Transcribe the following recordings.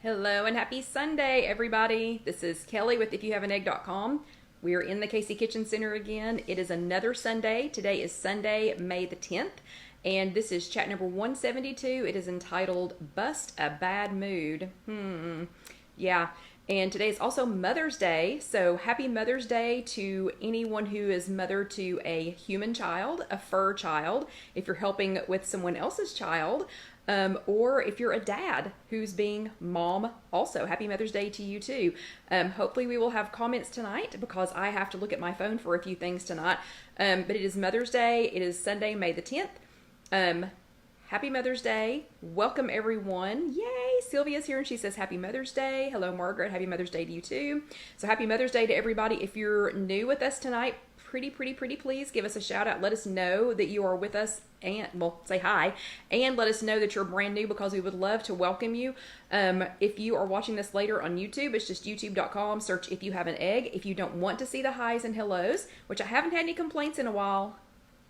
Hello and happy Sunday, everybody. This is Kelly with IfYouHaveAnEgg.com. We are in the Casey Kitchen Center again. It is another Sunday. Today is Sunday, May the 10th, and this is chat number 172. It is entitled Bust a Bad Mood. Yeah. And today is also Mother's Day, so happy Mother's Day to anyone who is mother to a human child, a fur child, if you're helping with someone else's child, or if you're a dad who's being mom also. Happy Mother's Day to you too. Hopefully we will have comments tonight because I have to look at my phone for a few things tonight. But it is Mother's Day. It is Sunday, May the 10th. Happy Mother's Day. Welcome everyone. Yay! Sylvia's here and she says happy Mother's Day. Hello Margaret. Happy Mother's Day to you too. So happy Mother's Day to everybody. If you're new with us tonight, pretty please give us a shout out. Let us know that you are with us and, well, say hi. And let us know that you're brand new because we would love to welcome you. If you are watching this later on YouTube, it's just youtube.com. Search If You Have an Egg. If you don't want to see the highs and hellos, which I haven't had any complaints in a while.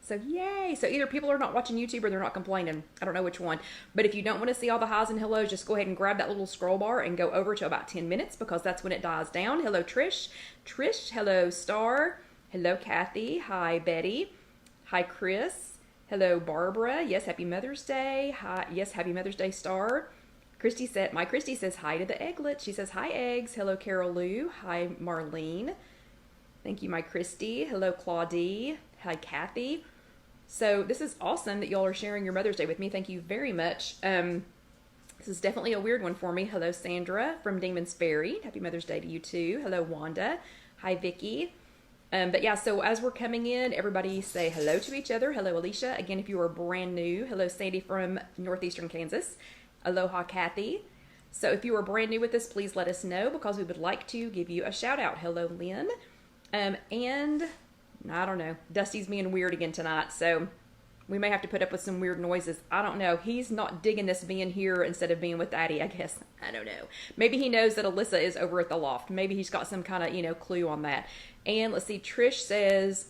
So yay. So either people are not watching YouTube or they're not complaining. I don't know which one. But if you don't want to see all the highs and hellos, just go ahead and grab that little scroll bar and go over to about 10 minutes because that's when it dies down. Hello Trish. Trish. Hello Star. Hello Kathy. Hi Betty. Hi Chris. Hello Barbara. Yes, happy Mother's Day. Hi. Yes, happy Mother's Day Star. Christy says hi to the egglet. She says hi eggs. Hello Carol Lou. Hi Marlene. Thank you my Christy. Hello Claudie. Hi Kathy. So this is awesome that y'all are sharing your Mother's Day with me. Thank you very much. This is definitely a weird one for me. Hello, Sandra from Demon's Ferry. Happy Mother's Day to you too. Hello, Wanda. Hi, Vicky. But yeah, so as we're coming in, everybody say hello to each other. Hello, Alicia. Again, if you are brand new, hello, Sandy from Northeastern Kansas. Aloha, Kathy. So if you are brand new with us, please let us know because we would like to give you a shout out. Hello, Lynn. And I don't know. Dusty's being weird again tonight, so we may have to put up with some weird noises. I don't know. He's not digging this being here instead of being with Daddy, I guess. I don't know. Maybe he knows that Alyssa is over at the loft. Maybe he's got some kind of, clue on that. And let's see. Trish says,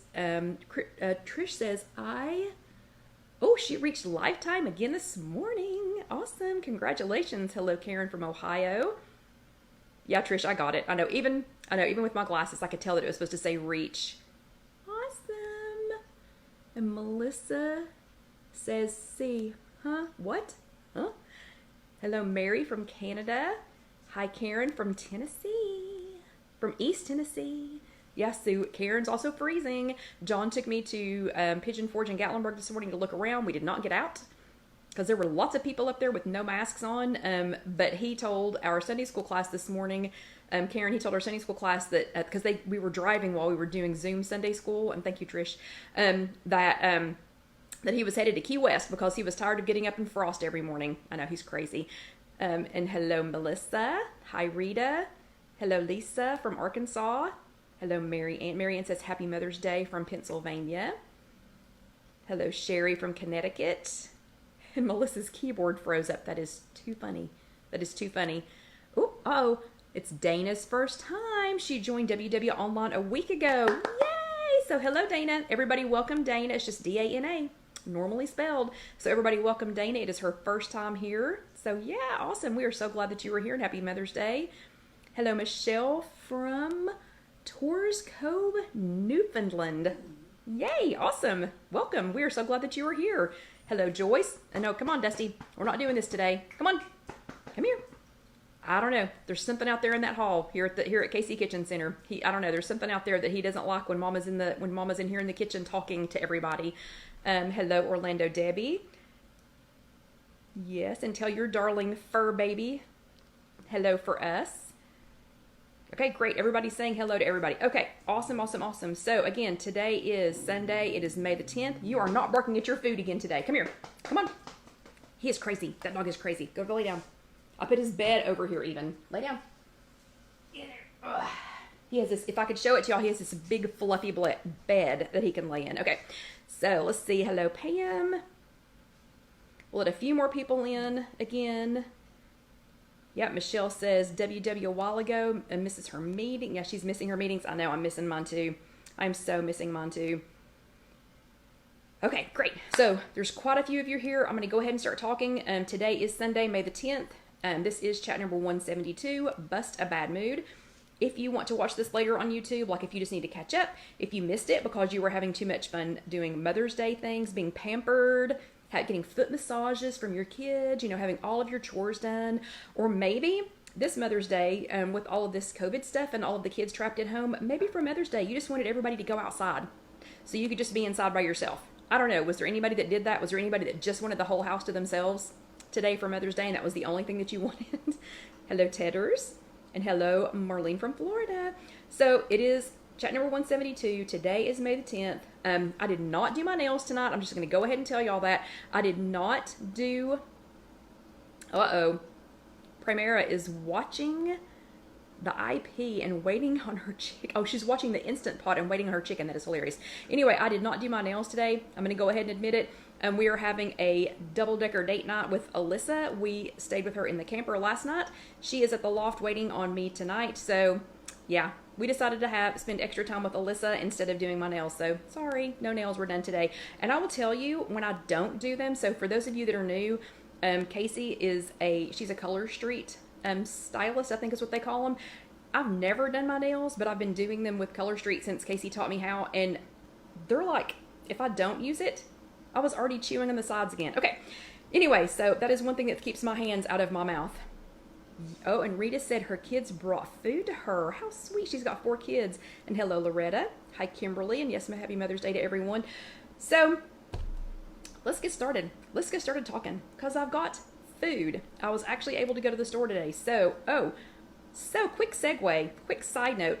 she reached lifetime again this morning. Awesome. Congratulations. Hello, Karen from Ohio. Yeah, Trish, I got it. I know. Even with my glasses, I could tell that it was supposed to say reach. And Melissa says, see, huh? What? Huh? Hello, Mary from Canada. Hi, Karen from Tennessee. From East Tennessee. Yes, so Karen's also freezing. John took me to Pigeon Forge in Gatlinburg this morning to look around. We did not get out because there were lots of people up there with no masks on. But he told our Sunday school class this morning, Karen, he told our Sunday school class that, because we were driving while we were doing Zoom Sunday school, and thank you, Trish, that he was headed to Key West because he was tired of getting up in frost every morning. I know, he's crazy. And hello, Melissa. Hi, Rita. Hello, Lisa from Arkansas. Hello, Mary Ann. Mary Ann says, happy Mother's Day from Pennsylvania. Hello, Sherry from Connecticut. And Melissa's keyboard froze up. That is too funny. That is too funny. Oh, it's Dana's first time. She joined WW Online a week ago. Yay! So hello, Dana. Everybody welcome Dana. It's just D-A-N-A, normally spelled. So everybody welcome Dana. It is her first time here. So yeah, awesome. We are so glad that you were here and happy Mother's Day. Hello, Michelle from Torres Cove, Newfoundland. Yay, awesome. Welcome. We are so glad that you are here. Hello, Joyce. No, come on, Dusty. We're not doing this today. Come on. Come here. I don't know. There's something out there in that hall here at Casey Kitchen Center. I don't know. There's something out there that he doesn't like when Mama's in here in the kitchen talking to everybody. Hello, Orlando Debbie. Yes, and tell your darling fur baby hello for us. Okay, great. Everybody's saying hello to everybody. Okay, awesome. So again, today is Sunday. It is May the 10th. You are not barking at your food again today. Come here. Come on. He is crazy. That dog is crazy. Go lay down. I put his bed over here even. Lay down. Get there. Ugh. He has this, if I could show it to y'all, he has this big fluffy bed that he can lay in. Okay, so let's see. Hello, Pam. We'll let a few more people in again. Yeah, Michelle says WW a while ago and misses her meeting. Yeah, she's missing her meetings. I know, I'm missing mine too. I'm so missing mine too. Okay, great. So there's quite a few of you here. I'm going to go ahead and start talking. Today is Sunday, May the 10th. This is chat number 172, Bust a Bad Mood. If you want to watch this later on YouTube, like if you just need to catch up, if you missed it because you were having too much fun doing Mother's Day things, being pampered, getting foot massages from your kids, you know, having all of your chores done, or maybe this Mother's Day, with all of this COVID stuff and all of the kids trapped at home, maybe for Mother's Day, you just wanted everybody to go outside so you could just be inside by yourself. I don't know. Was there anybody that did that? Was there anybody that just wanted the whole house to themselves today for Mother's Day and that was the only thing that you wanted? Hello, Tedders. And hello, Marlene from Florida. So it is chat number 172. Today is May the 10th. I did not do my nails tonight. I'm just going to go ahead and tell y'all that. I did not do... Primera is watching the IP and waiting on her chicken. Oh, she's watching the Instant Pot and waiting on her chicken. That is hilarious. Anyway, I did not do my nails today. I'm going to go ahead and admit it. We are having a double-decker date night with Alyssa. We stayed with her in the camper last night. She is at the loft waiting on me tonight. So, yeah, we decided to spend extra time with Alyssa instead of doing my nails. So, sorry, no nails were done today. And I will tell you, when I don't do them, so for those of you that are new, Casey she's a Color Street stylist, I think is what they call them. I've never done my nails, but I've been doing them with Color Street since Casey taught me how. And they're like, if I don't use it, I was already chewing on the sides again. Okay. Anyway, so that is one thing that keeps my hands out of my mouth. Oh, and Rita said her kids brought food to her. How sweet. She's got 4 kids. And hello, Loretta. Hi, Kimberly. And yes, happy Mother's Day to everyone. So, let's get started. Let's get started talking because I've got food. I was actually able to go to the store today. So quick segue, quick side note.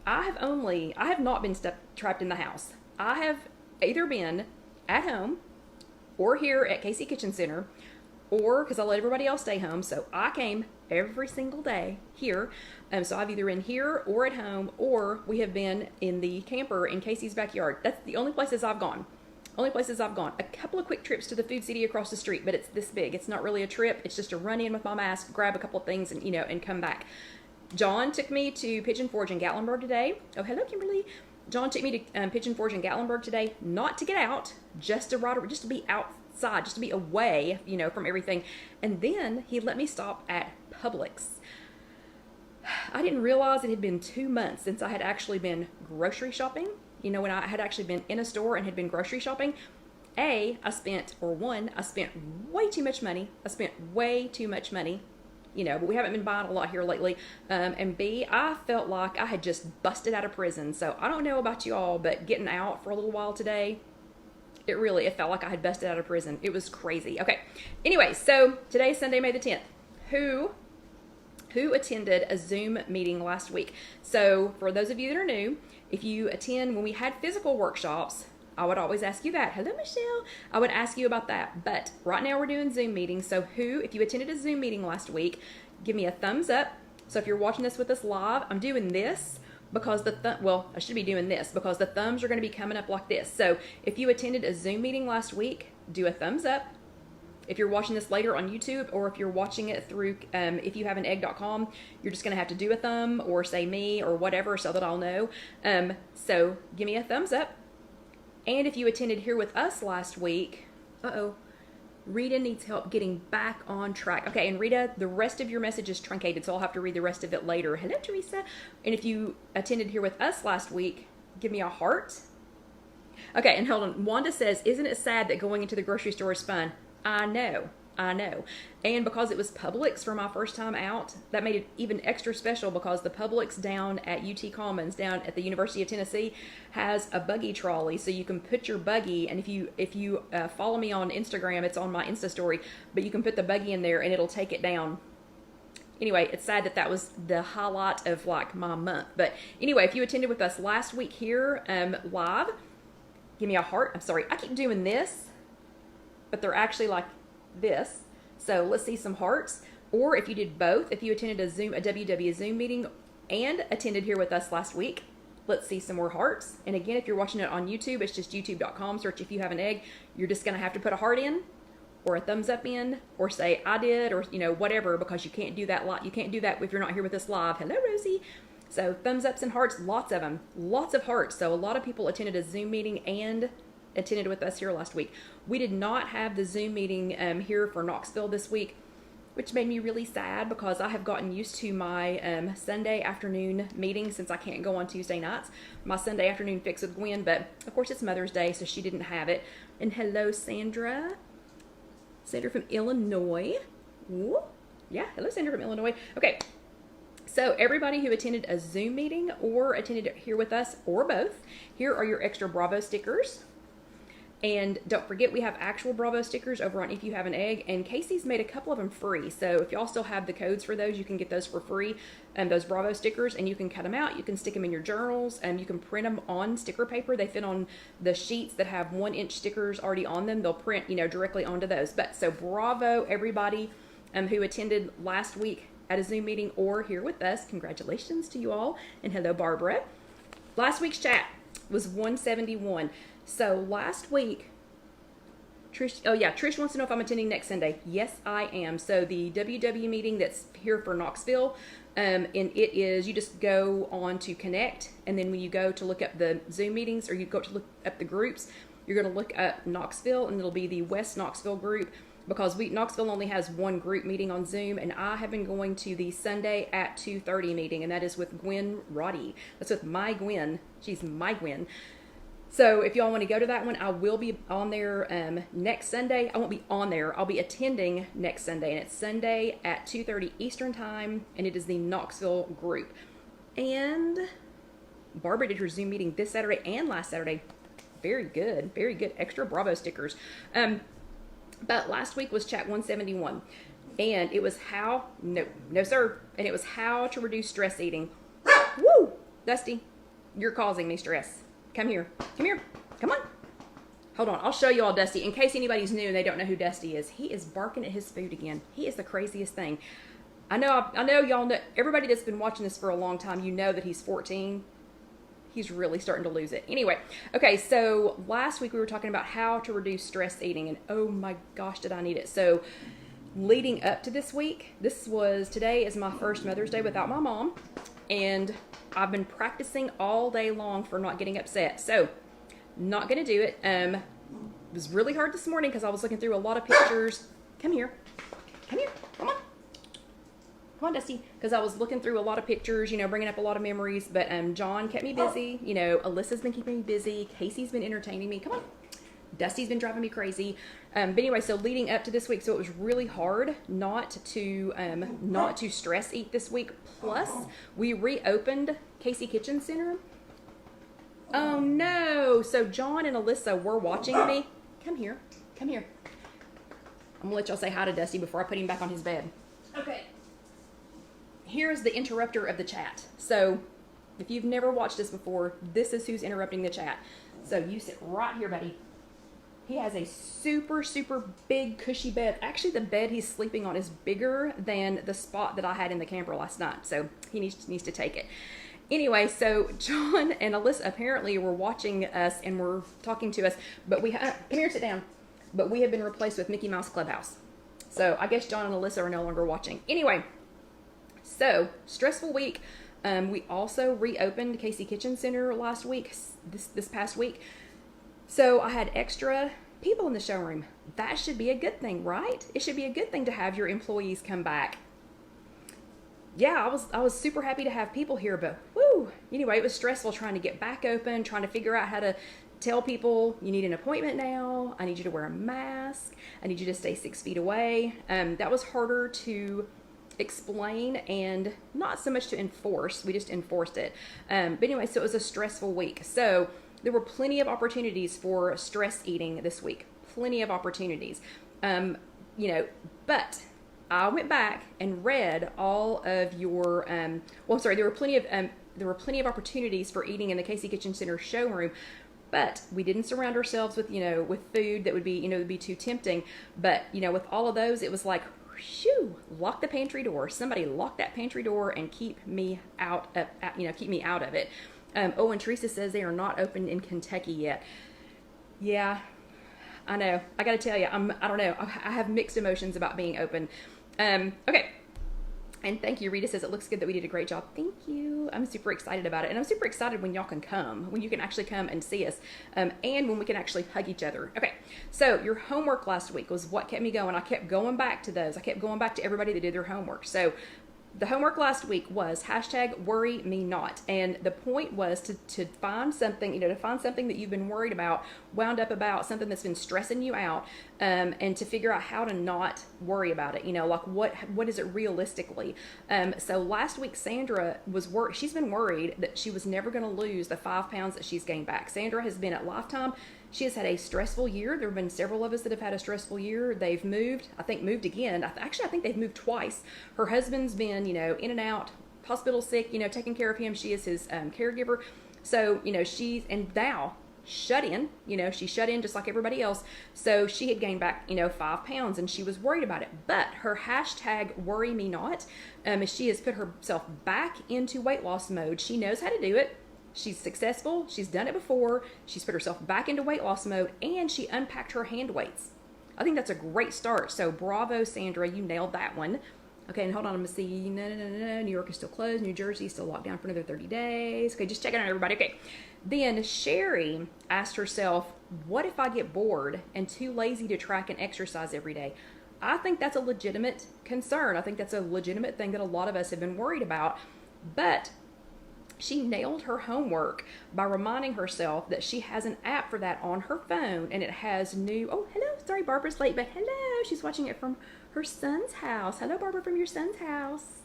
I have not been trapped in the house. I have either been at home or here at Casey Kitchen Center, or because I let everybody else stay home. So I came every single day here. So I've either been here or at home, or we have been in the camper in Casey's backyard. That's the only places I've gone. A couple of quick trips to the food city across the street, but it's this big. It's not really a trip. It's just a run in with my mask, grab a couple of things, and and come back. John took me to Pigeon Forge in Gatlinburg today. Oh, hello, Kimberly. John took me to Pigeon Forge in Gatlinburg today, not to get out, just to be outside, just to be away, from everything. And then he let me stop at Publix. I didn't realize it had been 2 months since I had actually been grocery shopping. When I had actually been in a store and had been grocery shopping. I spent way too much money. But we haven't been buying a lot here lately. And B, I felt like I had just busted out of prison. So I don't know about you all, but getting out for a little while today, it felt like I had busted out of prison. It was crazy. Okay. Anyway, so today is Sunday, May the 10th. Who attended a Zoom meeting last week? So for those of you that are new, if you attend when we had physical workshops, I would always ask you that. Hello, Michelle. I would ask you about that. But right now we're doing Zoom meetings. So if you attended a Zoom meeting last week, give me a thumbs up. So if you're watching this with us live, I'm doing this because I should be doing this because the thumbs are going to be coming up like this. So if you attended a Zoom meeting last week, do a thumbs up. If you're watching this later on YouTube, or if you're watching it through IfYouHaveAnEgg.com, you're just going to have to do a thumb or say me or whatever so that I'll know. So give me a thumbs up. And if you attended here with us last week, Rita needs help getting back on track. Okay, and Rita, the rest of your message is truncated, so I'll have to read the rest of it later. Hello, Teresa. And if you attended here with us last week, give me a heart. Okay, and hold on. Wanda says, isn't it sad that going into the grocery store is fun? I know. And because it was Publix for my first time out, that made it even extra special because the Publix down at UT Commons, down at the University of Tennessee, has a buggy trolley. So you can put your buggy, and if you follow me on Instagram, it's on my Insta story, but you can put the buggy in there and it'll take it down. Anyway, it's sad that was the highlight of like my month. But anyway, if you attended with us last week here live, give me a heart. I'm sorry, I keep doing this, but they're actually like this. So let's see some hearts. Or if you did both, if you attended a WW Zoom meeting and attended here with us last week, let's see some more hearts. And again, if you're watching it on YouTube, it's just youtube.com, search If You Have an Egg. You're just going to have to put a heart in or a thumbs up in or say I did or whatever, because you can't do that you can't do that if you're not here with us live. Hello, Rosie. So thumbs ups and hearts, lots of them, lots of hearts. So a lot of people attended a Zoom meeting and attended with us here last week. We did not have the Zoom meeting here for Knoxville this week. which made me really sad because I have gotten used to my Sunday afternoon meeting since I can't go on Tuesday nights. My Sunday afternoon fix with Gwen, but of course it's Mother's Day, so she didn't have it. And hello, Sandra. Sandra from Illinois. Ooh. Yeah, hello, Sandra from Illinois. Okay, so everybody who attended a Zoom meeting or attended it here with us, or both, here are your extra Bravo stickers. And don't forget, we have actual Bravo stickers over on If You Have an Egg, and Casey's made a couple of them free. So if y'all still have the codes for those, you can get those for free, those Bravo stickers, and you can cut them out. You can stick them in your journals, and you can print them on sticker paper. They fit on the sheets that have 1-inch stickers already on them. They'll print, directly onto those. But so bravo, everybody who attended last week at a Zoom meeting or here with us. Congratulations to you all, and hello, Barbara. Last week's chat was 171. So last week, Trish wants to know if I'm attending next Sunday. Yes, I am. So the WW meeting that's here for Knoxville, and it is, you just go on to connect, and then when you go to look up the Zoom meetings, or you go to look up the groups, you're going to look up Knoxville, and it'll be the West Knoxville group, because Knoxville only has one group meeting on Zoom, and I have been going to the Sunday at 2:30 meeting, and that is with Gwen Roddy. That's with my Gwen. She's my Gwen. So if y'all want to go to that one, I will be on there next Sunday. I won't be on there. I'll be attending next Sunday, and it's Sunday at 2:30 Eastern Time, and it is the Knoxville group. And Barbara did her Zoom meeting this Saturday and last Saturday. Very good. Very good. Extra Bravo stickers. But last week was chat 171, and it was no sir, and it was how to reduce stress eating. Woo! Dusty, you're causing me stress. Come here. Come on. Hold on. I'll show you all Dusty. In case anybody's new and they don't know who Dusty is, he is barking at his food again. He is the craziest thing. I know y'all know, everybody that's been watching this for a long time, you know that he's 14. He's really starting to lose it. Anyway, okay, so last week we were talking about how to reduce stress eating, and oh my gosh, did I need it. So leading up to this week, today is my first Mother's Day without my mom, and I've been practicing all day long for not getting upset. So, not going to do it. It was really hard this morning because I was looking through a lot of pictures. Come here. Come on. Come on, Dusty. Because I was looking through a lot of pictures, bringing up a lot of memories. But John kept me busy. Alyssa's been keeping me busy. Casey's been entertaining me. Come on. Dusty's been driving me crazy. But anyway, so leading up to this week, so it was really hard not to stress eat this week. Plus, we reopened Casey Kitchen Center. Oh no! So John and Alyssa were watching me. Come here. I'm gonna let y'all say hi to Dusty before I put him back on his bed. Okay. Here's the interrupter of the chat. So, if you've never watched this before, this is who's interrupting the chat. So you sit right here, buddy. He has a super, super big, cushy bed. Actually, the bed he's sleeping on is bigger than the spot that I had in the camper last night. So he needs to take it. Anyway, so John and Alyssa apparently were watching us and were talking to us. But come here, sit down. But we have been replaced with Mickey Mouse Clubhouse. So I guess John and Alyssa are no longer watching. Anyway, so stressful week. We also reopened Casey Kitchen Center last week, this past week. So I had extra people in the showroom. That should be a good thing, right? It should be a good thing to have your employees come back. Yeah, I was super happy to have people here, but whoo! Anyway, it was stressful trying to get back open, trying to figure out how to tell people you need an appointment now. I need you to wear a mask. I need you to stay 6 feet away. That was harder to explain and not so much to enforce. We just enforced it. But anyway, so it was a stressful week. So there were plenty of opportunities for stress eating this week. Plenty of opportunities. But I went back and read all of your, there were plenty of opportunities for eating in the Casey Kitchen Center showroom, but we didn't surround ourselves with, with food that would be too tempting. But, with all of those, it was like, shoo, lock the pantry door. Somebody lock that pantry door and keep me out of it. And Teresa says they are not open in Kentucky yet. Yeah, I know. I got to tell you, I don't know. I have mixed emotions about being open. Okay. And thank you. Rita says, it looks good that we did a great job. Thank you. I'm super excited about it. And I'm super excited when y'all can come, when you can actually come and see us, and when we can actually hug each other. Okay, so your homework last week was what kept me going. I kept going back to those. I kept going back to everybody that did their homework. So the homework last week was #worry-me-not. And the point was to find something, to find something that you've been worried about, wound up about, something that's been stressing you out, and to figure out how to not worry about it. Like what is it realistically? So last week, Sandra was worried. She's been worried that she was never going to lose the 5 pounds that she's gained back. Sandra has been at Lifetime. She has had a stressful year. There have been several of us that have had a stressful year. They've moved, moved again. I think they've moved twice. Her husband's been, in and out, hospital sick, taking care of him. She is his caregiver. So, she's, and now shut in, she's shut in just like everybody else. So she had gained back, 5 pounds, and she was worried about it. But her #worry-me-not, she has put herself back into weight loss mode. She knows how to do it. She's successful. She's done it before. She's put herself back into weight loss mode, and she unpacked her hand weights. I think that's a great start. So bravo, Sandra. You nailed that one. Okay, and hold on. I'm going to see. No. New York is still closed. New Jersey is still locked down for another 30 days. Okay, just checking out everybody. Okay. Then Sherry asked herself, what if I get bored and too lazy to track and exercise every day? I think that's a legitimate concern. I think that's a legitimate thing that a lot of us have been worried about. But she nailed her homework by reminding herself that she has an app for that on her phone, and it has oh, hello, sorry, Barbara's late, but hello, she's watching it from her son's house. Hello, Barbara, from your son's house.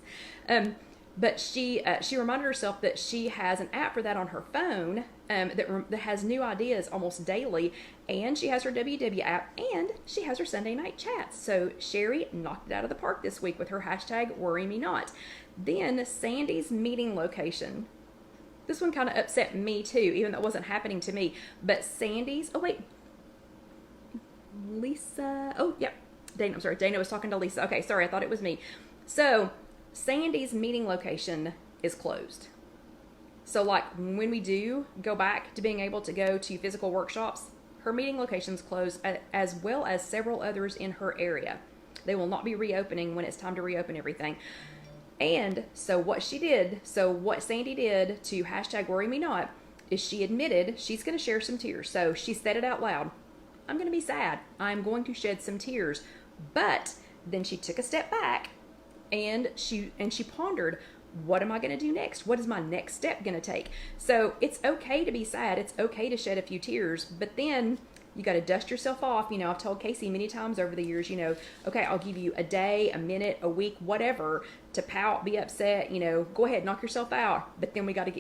But she reminded herself that she has an app for that on her phone that has new ideas almost daily, and she has her WW app, and she has her Sunday night chats. So Sherry knocked it out of the park this week with her #worry-me-not. Then Sandy's meeting location. This one kind of upset me too, even though it wasn't happening to me. But Sandy's, oh wait, Lisa, oh yeah, Dana, I'm sorry, Dana was talking to Lisa. Okay, sorry, I thought it was me. So Sandy's meeting location is closed. So like when we do go back to being able to go to physical workshops, her meeting location's closed, as well as several others in her area. They will not be reopening when it's time to reopen everything. And so what Sandy did to #worry-me-not is she admitted she's going to share some tears. So she said it out loud. I'm going to be sad. I'm going to shed some tears. But then she took a step back and she pondered, what am I going to do next? What is my next step going to take? So it's okay to be sad. It's okay to shed a few tears, but then you got to dust yourself off. I've told Casey many times over the years, okay, I'll give you a day, a minute, a week, whatever, to pout, be upset, go ahead, knock yourself out. But then we got to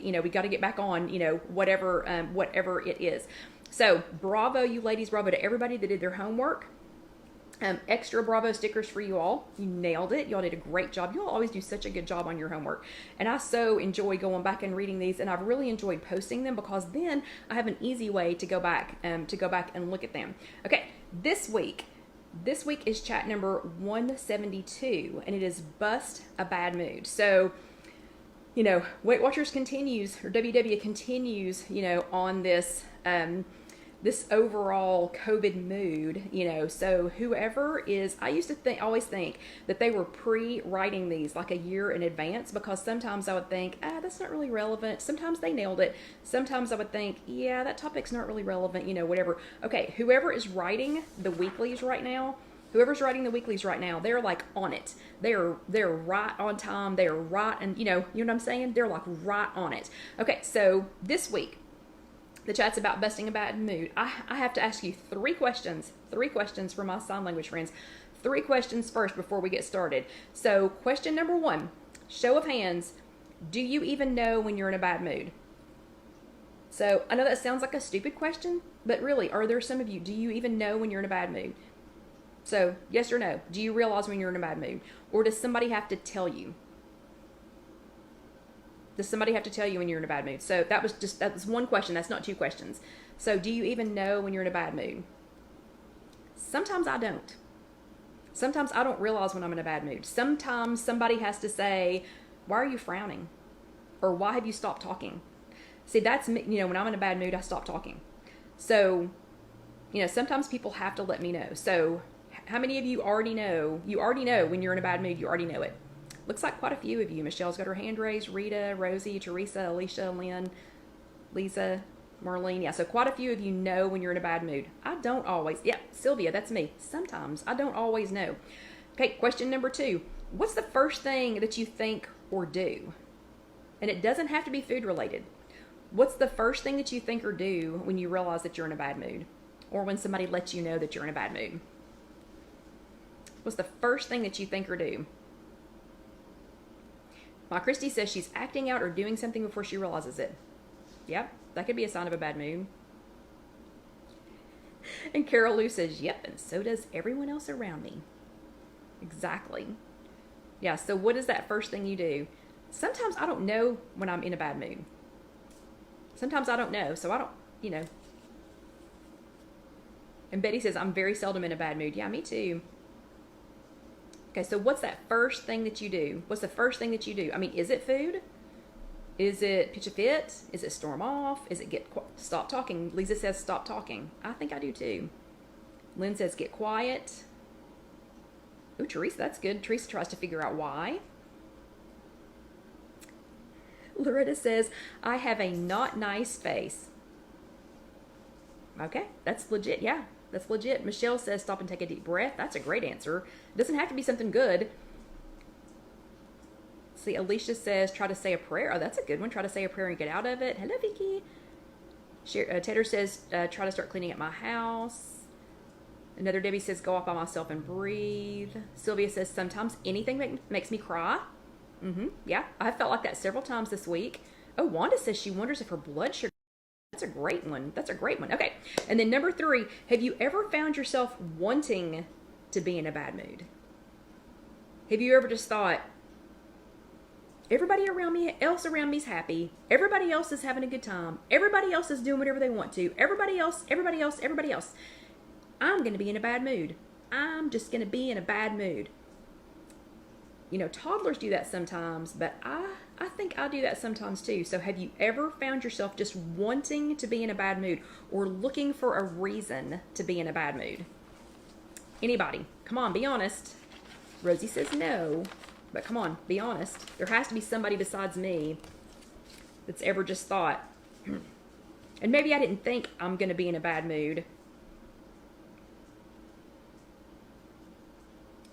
get back on, whatever it is. So bravo, you ladies, bravo to everybody that did their homework. Extra bravo stickers for you all. You nailed it. Y'all did a great job. You all always do such a good job on your homework. And I so enjoy going back and reading these, and I've really enjoyed posting them because then I have an easy way to go back and look at them. Okay, this week is chat number 172, and it is Bust a Bad Mood. So, Weight Watchers continues, or WW continues, on this this overall COVID mood, so whoever is, I used to always think that they were pre-writing these like a year in advance, because sometimes I would think, that's not really relevant. Sometimes they nailed it. Sometimes I would think, yeah, that topic's not really relevant, whatever. Okay, whoever is writing the weeklies right now, they're like on it. They're right on time. They're right, and you know what I'm saying? They're like right on it. Okay, so this week, the chat's about busting a bad mood. I have to ask you three questions for my sign language friends. 3 questions first before we get started. So question number 1, show of hands, do you even know when you're in a bad mood? So I know that sounds like a stupid question, but really, are there some of you, do you even know when you're in a bad mood? So yes or no, do you realize when you're in a bad mood? Or does somebody have to tell you? Does somebody have to tell you when you're in a bad mood? So that was one question. That's not 2 questions. So do you even know when you're in a bad mood? Sometimes I don't. Sometimes I don't realize when I'm in a bad mood. Sometimes somebody has to say, why are you frowning? Or why have you stopped talking? See, that's me. When I'm in a bad mood, I stop talking. So, sometimes people have to let me know. So how many of you already know? You already know when you're in a bad mood. You already know it. Looks like quite a few of you. Michelle's got her hand raised. Rita, Rosie, Teresa, Alicia, Lynn, Lisa, Marlene. Yeah, so quite a few of you know when you're in a bad mood. I don't always. Yeah, Sylvia, that's me. Sometimes. I don't always know. Okay, question number 2. What's the first thing that you think or do? And it doesn't have to be food related. What's the first thing that you think or do when you realize that you're in a bad mood? Or when somebody lets you know that you're in a bad mood? What's the first thing that you think or do? My Christy says she's acting out or doing something before she realizes it. Yep, that could be a sign of a bad mood. And Carol Lou says, yep, and so does everyone else around me. Exactly. Yeah, so what is that first thing you do? Sometimes I don't know when I'm in a bad mood. Sometimes I don't know, so I don't, And Betty says, I'm very seldom in a bad mood. Yeah, me too. Okay, so what's that first thing that you do? What's the first thing that you do? I mean, is it food? Is it pitch a fit? Is it storm off? Is it stop talking? Lisa says stop talking. I think I do too. Lynn says get quiet. Ooh, Teresa, that's good. Teresa tries to figure out why. Loretta says, I have a not nice face. Okay, that's legit. Yeah, that's legit. Michelle says, stop and take a deep breath. That's a great answer. It doesn't have to be something good. See, Alicia says, try to say a prayer. Oh, that's a good one. Try to say a prayer and get out of it. Hello, Vicky. Tedder says, try to start cleaning up my house. Another Debbie says, go off by myself and breathe. Sylvia says, sometimes anything makes me cry. Yeah, I've felt like that several times this week. Oh, Wanda says she wonders if her blood sugar. That's a great one. That's a great one. Okay. And then number 3, have you ever found yourself wanting to be in a bad mood? Have you ever just thought, everybody else around me is happy. Everybody else is having a good time. Everybody else is doing whatever they want to. Everybody else. I'm going to be in a bad mood. I'm just going to be in a bad mood. Toddlers do that sometimes, but I think I do that sometimes too. So have you ever found yourself just wanting to be in a bad mood or looking for a reason to be in a bad mood? Anybody? Come on, be honest. Rosie says no, but come on, be honest. There has to be somebody besides me that's ever just thought, and maybe I didn't think I'm going to be in a bad mood.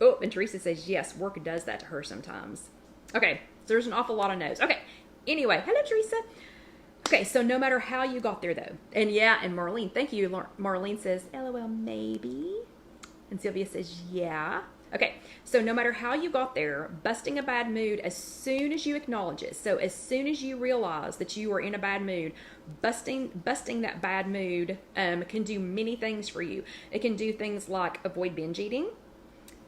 Oh, and Teresa says, yes, work does that to her sometimes. Okay, so there's an awful lot of no's. Okay, anyway, hello, Teresa. Okay, so no matter how you got there, though. And yeah, and Marlene, thank you. Marlene says, LOL, maybe. And Sylvia says, yeah. Okay, so no matter how you got there, busting a bad mood as soon as you acknowledge it. So as soon as you realize that you are in a bad mood, busting that bad mood can do many things for you. It can do things like avoid binge eating.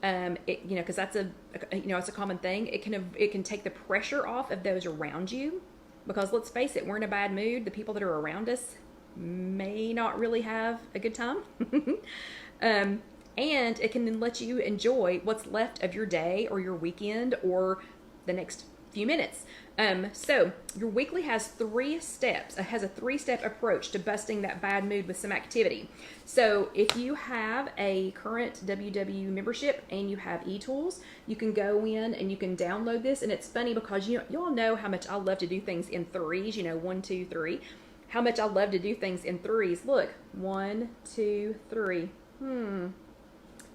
Because that's it's a common thing. It can take the pressure off of those around you, because let's face it, we're in a bad mood. The people that are around us may not really have a good time. And it can then let you enjoy what's left of your day or your weekend or the next few minutes. So your weekly has 3 steps. It has a 3-step approach to busting that bad mood with some activity. So if you have a current WW membership and you have eTools, you can go in and you can download this. And it's funny because you all know how much I love to do things in 3s, 1, 2, 3. How much I love to do things in 3s. Look, 1, 2, 3.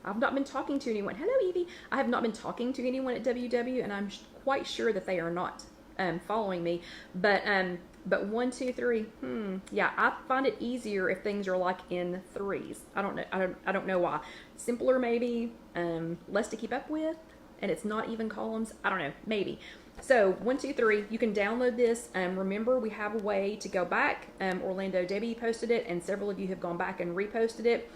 I've not been talking to anyone. Hello, Evie. I have not been talking to anyone at WW, and I'm quite sure that they are not following me. But 1, 2, 3. Yeah, I find it easier if things are like in 3s. I don't know. I don't know why. Simpler maybe. Less to keep up with, and it's not even columns. I don't know. Maybe. So 1, 2, 3. You can download this. Remember, we have a way to go back. Orlando Debbie posted it, and several of you have gone back and reposted it.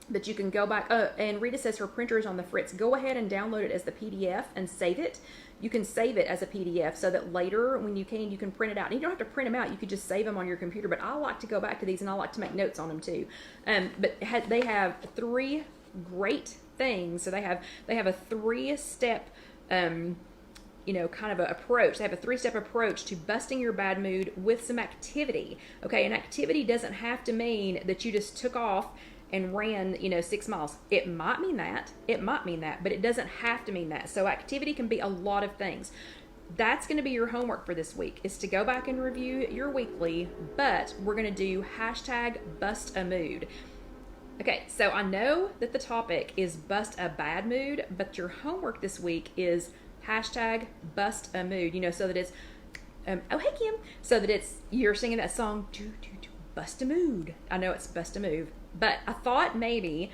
But you can go back, and Rita says her printer is on the fritz. Go ahead and download it as the PDF and save it. You can save it as a PDF so that later when you can print it out. And you don't have to print them out. You could just save them on your computer. But I like to go back to these, and I like to make notes on them too. But they have 3 great things. So they have a 3-step kind of an approach. They have a 3-step approach to busting your bad mood with some activity. Okay, an activity doesn't have to mean that you just took off and ran, 6 miles. It might mean that. It might mean that, but it doesn't have to mean that. So activity can be a lot of things. That's going to be your homework for this week, is to go back and review your weekly, but we're going to do hashtag bust a mood. Okay, so I know that the topic is bust a bad mood, but your homework this week is hashtag bust a mood, so that it's, oh, hey, Kim, so that it's, you're singing that song, bust a mood. I know it's bust a move, but I thought maybe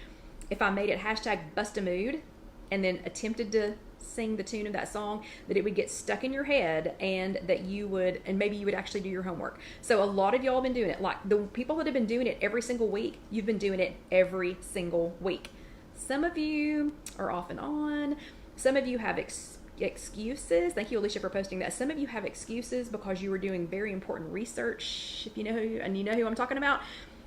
if I made it hashtag bust a mood and then attempted to sing the tune of that song, that it would get stuck in your head and that you would, and maybe you would actually do your homework. So a lot of y'all have been doing it. Like the people that have been doing it every single week, you've been doing it every single week. Some of you are off and on. Some of you have excuses. Thank you, Alicia, for posting that. Some of you have excuses because you were doing very important research, if you know who, and you know who I'm talking about.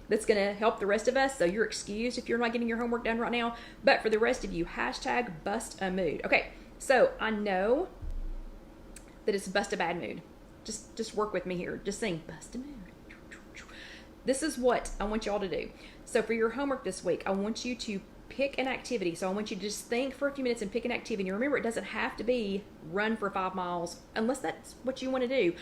That's going to help the rest of us. So you're excused if you're not getting your homework done right now. But for the rest of you, hashtag bust a mood. Okay, so I know that it's bust a bad mood. Just work with me here. Just sing bust a mood. This is what I want y'all to do. So for your homework this week, I want you to pick an activity. So I want you to just think for a few minutes and pick an activity. And remember, it doesn't have to be run for 5 miles unless that's what you want to do.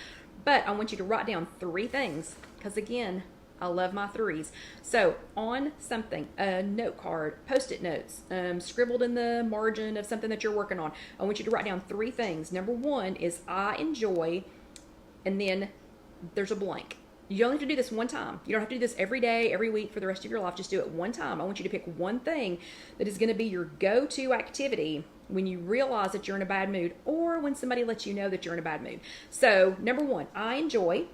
But I want you to write down 3 things, because again, I love my 3s. So on something, a note card, Post-it notes, scribbled in the margin of something that you're working on, I want you to write down 3 things. Number 1 is I enjoy, and then there's a blank. You only have to do this one time. You don't have to do this every day, every week for the rest of your life. Just do it one time. I want you to pick one thing that is going to be your go-to activity when you realize that you're in a bad mood, or when somebody lets you know that you're in a bad mood. So number 1, I enjoy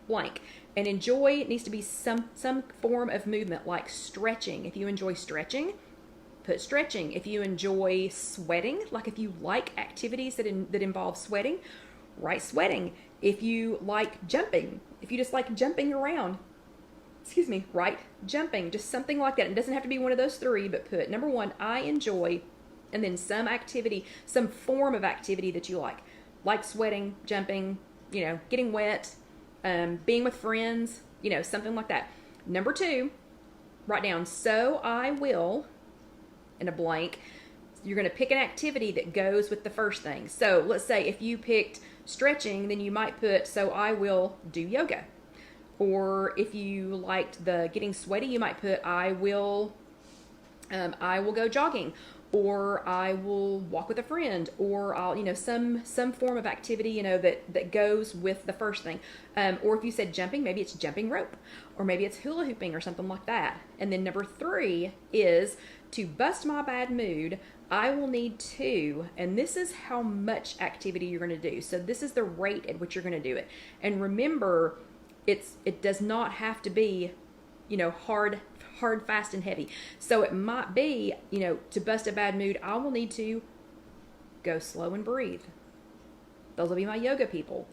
blank. And enjoy needs to be some form of movement, like stretching. If you enjoy stretching, put stretching. If you enjoy sweating, like if you like activities that involve sweating, write sweating. If you like jumping, if you just like jumping around, write jumping. Just something like that. It doesn't have to be one of those 3, but put number 1, I enjoy, and then some activity, some form of activity that you like sweating, jumping, getting wet, being with friends, something like that. Number 2, write down, so I will, in a blank. You're going to pick an activity that goes with the first thing. So let's say if you picked stretching, then you might put, so I will do yoga. Or if you liked the getting sweaty, you might put, I will go jogging, or I will walk with a friend, or I'll, some form of activity, that goes with the first thing. Or if you said jumping, maybe it's jumping rope, or maybe it's hula hooping or something like that. And then number 3 is to bust my bad mood, I will need 2, and this is how much activity you're going to do. So this is the rate at which you're going to do it. And remember, it does not have to be, hard, fast, and heavy. So it might be, to bust a bad mood, I will need to go slow and breathe. Those will be my yoga people.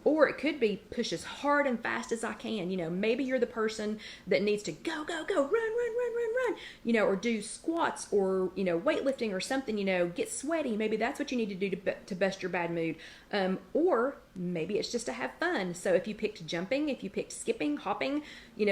Or it could be push as hard and fast as I can. Maybe you're the person that needs to go, run, or do squats, or, weightlifting or something, get sweaty. Maybe that's what you need to do to bust your bad mood. Or maybe it's just to have fun. So if you picked jumping, if you picked skipping, hopping,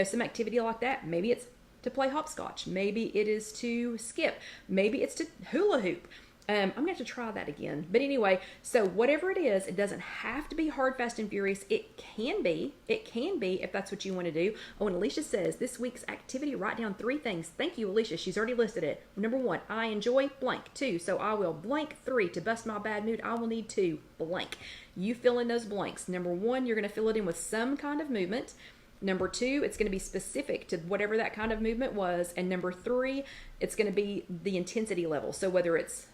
some activity like that, maybe it's to play hopscotch. Maybe it is to skip. Maybe it's to hula hoop. I'm going to have to try that again. But anyway, so whatever it is, it doesn't have to be hard, fast, and furious. It can be if that's what you want to do. Oh, and Alicia says, this week's activity, write down 3 things. Thank you, Alicia. She's already listed it. Number 1, I enjoy blank. 2, so I will blank. 3, to bust my bad mood, I will need 2 blank. You fill in those blanks. Number 1, you're going to fill it in with some kind of movement. Number 2, it's going to be specific to whatever that kind of movement was. And number 3, it's going to be the intensity level. So whether it's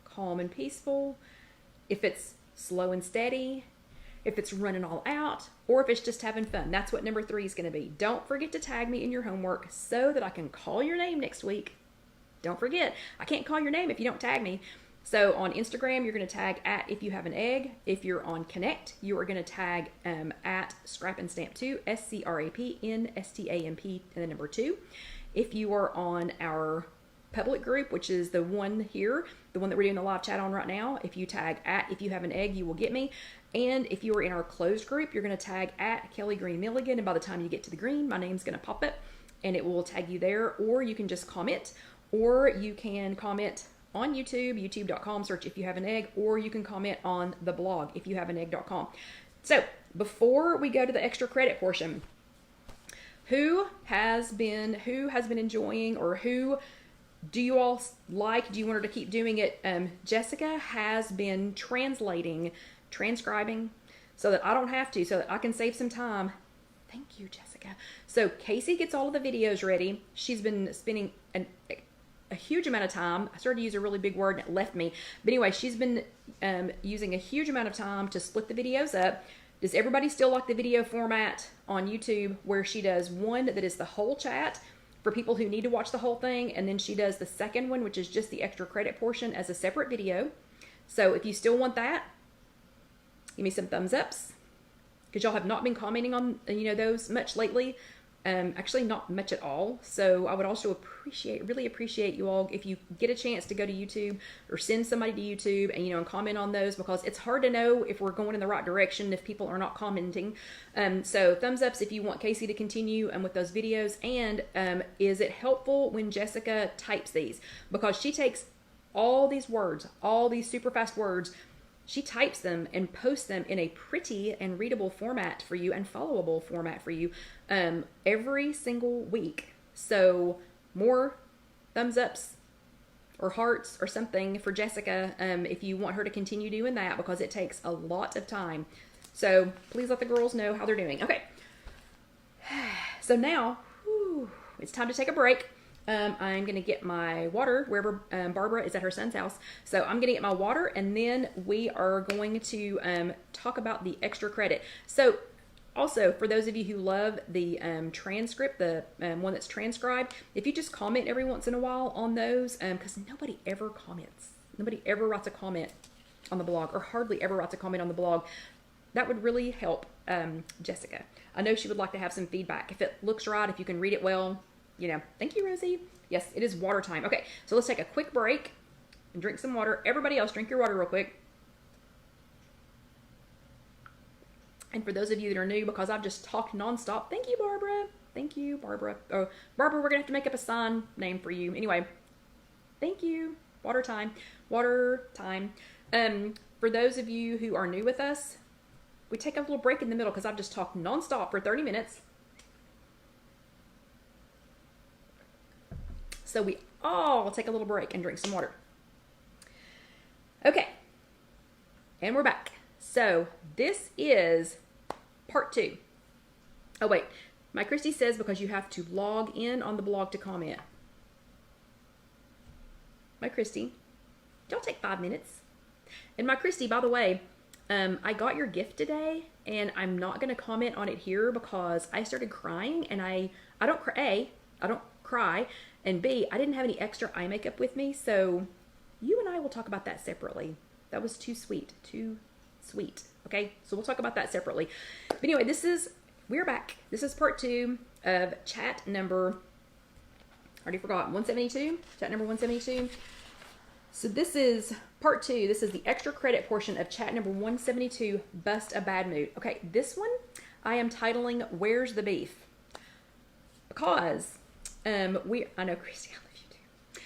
calm and peaceful, if it's slow and steady, if it's running all out, or if it's just having fun. That's what number 3 is going to be. Don't forget to tag me in your homework so that I can call your name next week. Don't forget, I can't call your name if you don't tag me. So on Instagram, you're going to tag at IfYouHaveAnEgg. If you're on Connect, you are going to tag at ScrapandStamp2, ScrapNStamp, and the number 2. If you are on our public group, which is the one here, the one that we're doing the live chat on right now, if you tag at IfYouHaveAnEgg, you will get me. And if you are in our closed group, you're going to tag at Kelly Green Milligan, and by the time you get to the green, my name's going to pop up. and it will tag you there, or you can just comment, or you can comment on YouTube, youtube.com, search If You Have an Egg, or you can comment on the blog, IfYouHaveAnEgg.com. So before we go to the extra credit portion, who has been enjoying, or who do you all like? Do you want her to keep doing it? Jessica has been transcribing, so that I don't have to, so that I can save some time. Thank you, Jessica. So Casey gets all of the videos ready. She's been spending a huge amount of time. I started to use a really big word and it left me. But anyway, she's been using a huge amount of time to split the videos up. Does everybody still like the video format on YouTube where she does one that is the whole chat for people who need to watch the whole thing, and then she does the second one, which is just the extra credit portion, as a separate video? So if you still want that, give me some thumbs ups, because y'all have not been commenting on those much lately. Actually not much at all. So I would also really appreciate you all if you get a chance to go to YouTube or send somebody to YouTube and comment on those, because it's hard to know if we're going in the right direction if people are not commenting. So thumbs ups if you want Casey to continue with those videos. And is it helpful when Jessica types these? Because she takes all these words, all these super fast words, she types them and posts them in a pretty and readable format for you, and followable format for you, every single week. So more thumbs ups or hearts or something for Jessica if you want her to continue doing that, because it takes a lot of time. So please let the girls know how they're doing. Okay. So now, it's time to take a break. I'm going to get my water wherever Barbara is at her son's house. So I'm going to get my water, and then we are going to talk about the extra credit. So also, for those of you who love the transcript, the one that's transcribed, if you just comment every once in a while on those, because nobody ever comments. Nobody ever writes a comment on the blog, or hardly ever writes a comment on the blog. That would really help Jessica. I know she would like to have some feedback. If it looks right, if you can read it well, thank you, Rosie. Yes, it is water time. Okay, so let's take a quick break and drink some water. Everybody else, drink your water real quick. And for those of you that are new, because I've just talked nonstop, thank you, Barbara. Thank you, Barbara. Oh, Barbara, we're going to have to make up a sign name for you. Anyway, thank you. Water time. Water time. For those of you who are new with us, we take a little break in the middle because I've just talked nonstop for 30 minutes. So we all take a little break and drink some water. Okay. And we're back. So this is part 2. Oh, wait. My Christy says because you have to log in on the blog to comment. My Christy, y'all take 5 minutes. And my Christy, by the way, I got your gift today, and I'm not going to comment on it here because I started crying, and I don't cry, and B, I didn't have any extra eye makeup with me, so you and I will talk about that separately. That was too sweet. Okay, so we'll talk about that separately. But anyway, we're back. This is part 2 of chat number, I already forgot, 172, chat number 172. So this is part 2. This is the extra credit portion of chat number 172, Bust a Bad Mood. Okay, this one I am titling, Where's the Beef? Because I know, Christy, I love you too.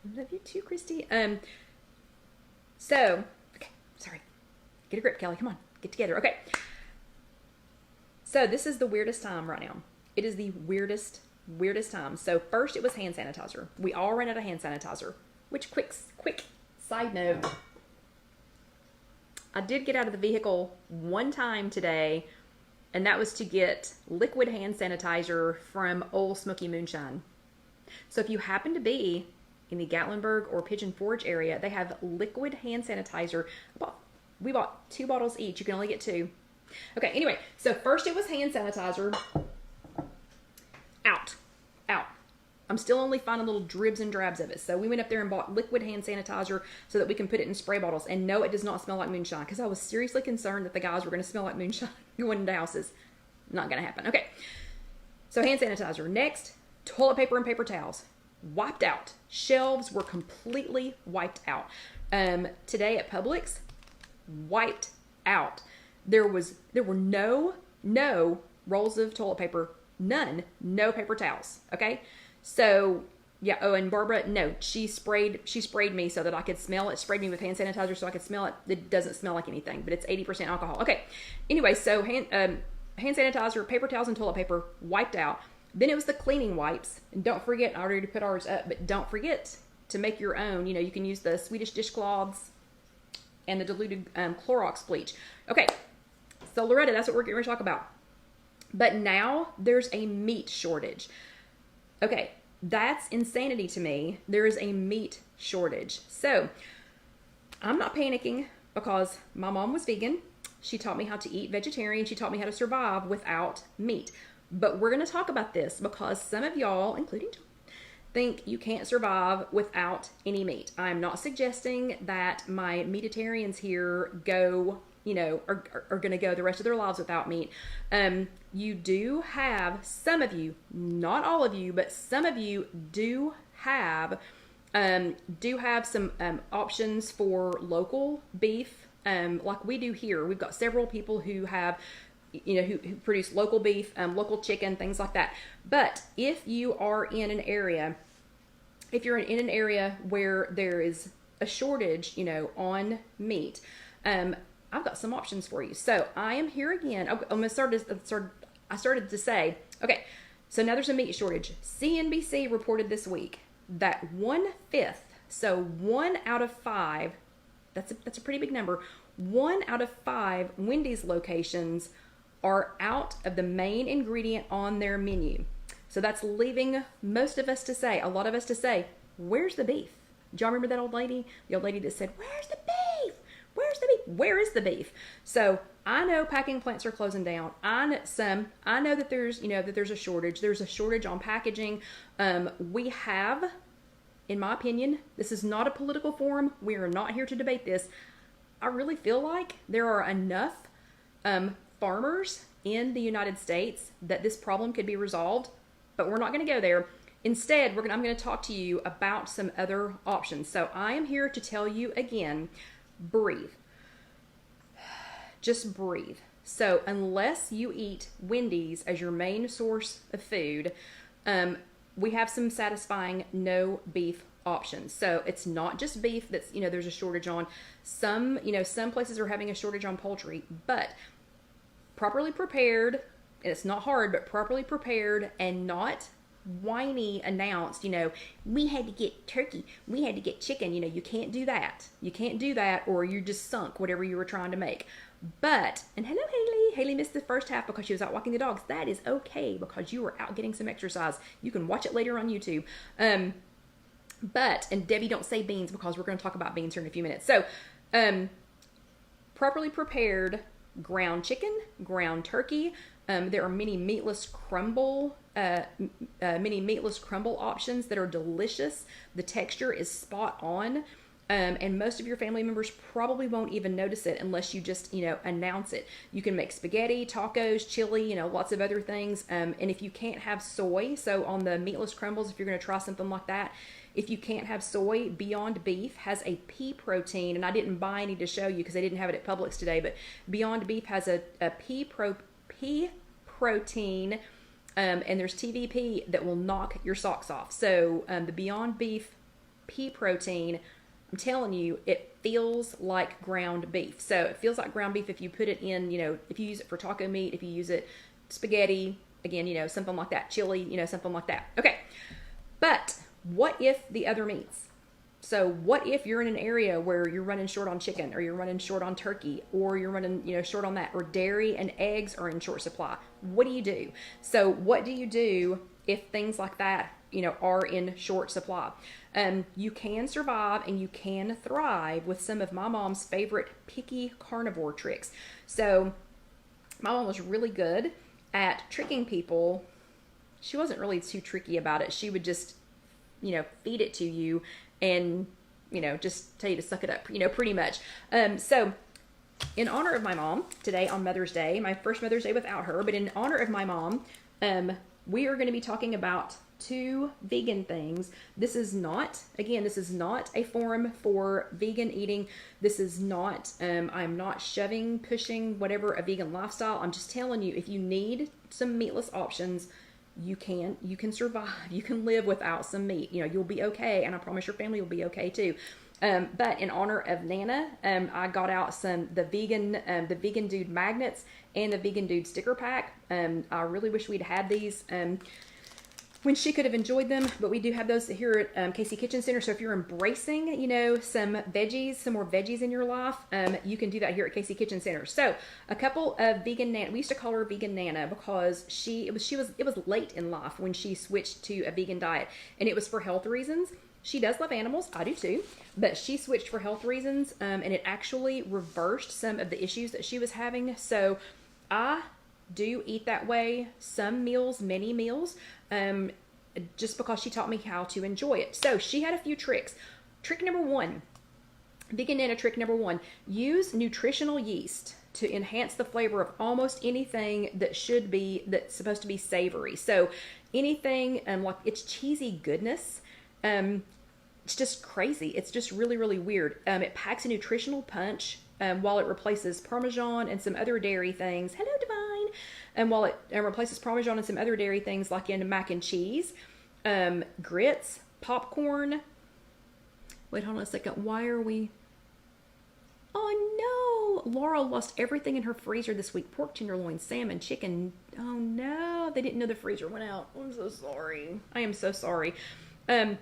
I love you too, Christy. So, okay, sorry. Get a grip, Kelly. Come on, get together. Okay. So this is the weirdest time right now. It is the weirdest time. So first it was hand sanitizer. We all ran out of hand sanitizer. Which, quick side note, I did get out of the vehicle one time today, and that was to get liquid hand sanitizer from Old Smoky Moonshine. So if you happen to be in the Gatlinburg or Pigeon Forge area, they have liquid hand sanitizer. We bought 2 bottles each. You can only get 2. Okay, anyway, so first it was hand sanitizer. Out. I'm still only finding little dribs and drabs of it. So we went up there and bought liquid hand sanitizer so that we can put it in spray bottles. And no, it does not smell like moonshine, because I was seriously concerned that the guys were going to smell like moonshine going into houses. Not going to happen. Okay, so hand sanitizer. Next, toilet paper and paper towels. Wiped out. Shelves were completely wiped out. Today at Publix, wiped out. There were no rolls of toilet paper None. No paper towels. Okay. So yeah. Oh, and Barbara, no, she sprayed me so that I could smell it. Sprayed me with hand sanitizer so I could smell it. It doesn't smell like anything, but it's 80% alcohol. Okay. Anyway, so hand sanitizer, paper towels, and toilet paper wiped out. Then it was the cleaning wipes. And don't forget, I already put ours up, but don't forget to make your own. You know, you can use the Swedish dishcloths and the diluted Clorox bleach. Okay. So Loretta, that's what we're going to talk about. But now there's a meat shortage. Okay. That's insanity to me. There is a meat shortage. So I'm not panicking because my mom was vegan. She taught me how to eat vegetarian. She taught me how to survive without meat. But we're going to talk about this because some of y'all, including John, think you can't survive without any meat. I'm not suggesting that my meatitarians here go, you know, are going to go the rest of their lives without meat. You do have, some of you, not all of you, but some of you do have some options for local beef, like we do here. We've got several people who have, you know, who produce local beef, local chicken, things like that. But if you are in an area, if you're in an area where there is a shortage, you know, on meat, I've got some options for you. So I am here again. I started to say, okay, so now there's a meat shortage. CNBC reported this week that 1/5, so 1 out of 5, that's a pretty big number. 1 out of 5 Wendy's locations are out of the main ingredient on their menu. So that's leaving most of us to say, a lot of us to say, where's the beef? Do y'all remember that old lady? The old lady that said, where's the beef? Where's the beef? Where is the beef? So I know packing plants are closing down. I know that there's, you know, that there's a shortage. There's a shortage on packaging. We have, in my opinion, this is not a political forum. We are not here to debate this. I really feel like there are enough farmers in the United States that this problem could be resolved, but we're not going to go there. Instead, I'm going to talk to you about some other options. So I am here to tell you again, breathe. Just breathe. So unless you eat Wendy's as your main source of food, we have some satisfying no beef options. So it's not just beef that's, you know, there's a shortage on. Some places are having a shortage on poultry, but properly prepared, and it's not hard, but properly prepared and not whiny announced, you know, we had to get turkey, we had to get chicken. You know, you can't do that. You can't do that, or you just sunk whatever you were trying to make. But, and hello Haley. Haley missed the first half because she was out walking the dogs. That is okay because you were out getting some exercise. You can watch it later on YouTube. But, and Debbie, don't say beans because we're going to talk about beans here in a few minutes. So, properly prepared ground chicken, ground turkey. There are many meatless crumble options that are delicious. The texture is spot on. And most of your family members probably won't even notice it unless you just, you know, announce it. You can make spaghetti, tacos, chili, you know, lots of other things. And if you can't have soy, so on the meatless crumbles, if you're going to try something like that, if you can't have soy, Beyond Beef has a pea protein, and I didn't buy any to show you because they didn't have it at Publix today, but Beyond Beef has a pea protein, and there's TVP that will knock your socks off. So the Beyond Beef pea protein, I'm telling you, it feels like ground beef. So it feels like ground beef if you put it in, you know, if you use it for taco meat, if you use it spaghetti, again, you know, something like that, chili, you know, something like that. Okay, but what if the other meats? So what if you're in an area where you're running short on chicken, or you're running short on turkey, or you're running, you know, short on that, or dairy and eggs are in short supply? What do you do? So what do you do if things like that, you know, are in short supply? You can survive and you can thrive with some of my mom's favorite picky carnivore tricks. So my mom was really good at tricking people. She wasn't really too tricky about it. She would just, you know, feed it to you and, you know, just tell you to suck it up, you know, pretty much. So in honor of my mom today on Mother's Day, my first Mother's Day without her, but in honor of my mom, we are going to be talking about 2 vegan things. This is not a forum for vegan eating. This is not, I'm not pushing, whatever, a vegan lifestyle. I'm just telling you, if you need some meatless options, you can survive. You can live without some meat. You know, you'll be okay, and I promise your family will be okay too. But in honor of Nana, I got out the vegan dude magnets and the vegan dude sticker pack. I really wish we'd had these when she could have enjoyed them, but we do have those here at Casey Kitchen Center. So if you're embracing, you know, some more veggies in your life, you can do that here at Casey Kitchen Center. So a couple of vegan Nana, we used to call her vegan Nana because it was late in life when she switched to a vegan diet, and it was for health reasons. She does love animals, I do too, but she switched for health reasons, and it actually reversed some of the issues that she was having. So I do eat that way some meals, many meals, just because she taught me how to enjoy it. So she had a few tricks. Trick number one, vegan Nana trick number one, use nutritional yeast to enhance the flavor of almost anything that's supposed to be savory. So anything like it's cheesy goodness. It's just crazy. It's just really, really weird. It packs a nutritional punch while it replaces Parmesan and some other dairy things. Hello, Divine. And while it replaces Parmesan and some other dairy things like in mac and cheese, grits, popcorn. Wait, hold on a second. Why are we... Oh, no. Laura lost everything in her freezer this week. Pork tenderloin, salmon, chicken. Oh, no. They didn't know the freezer went out. I'm so sorry. I am so sorry. But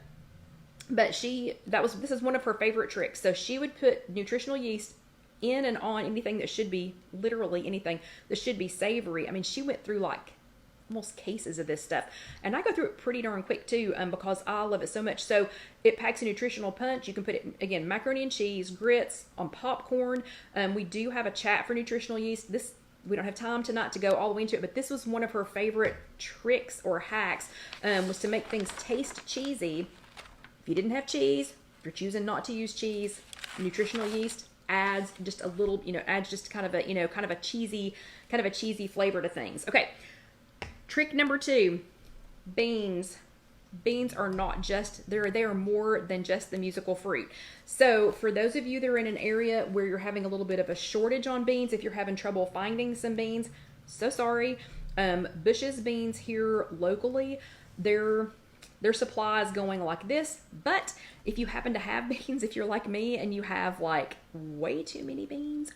this is one of her favorite tricks. So she would put nutritional yeast in and on anything that should be, literally anything that should be savory. I mean, she went through like almost cases of this stuff, and I go through it pretty darn quick too, because I love it so much. So it packs a nutritional punch. You can put it, again, macaroni and cheese, grits, on popcorn. We do have a chat for nutritional yeast. We don't have time tonight to go all the way into it, but this was one of her favorite tricks or hacks, was to make things taste cheesy. If you didn't have cheese, if you're choosing not to use cheese, nutritional yeast adds just a little, adds just kind of a cheesy flavor to things. Okay. Trick number two, beans. Beans are not just, they are more than just the musical fruit. So for those of you that are in an area where you're having a little bit of a shortage on beans, if you're having trouble finding some beans, so sorry. Bush's beans here locally, their supply is going like this. But if you happen to have beans, if you're like me and you have like way too many beans,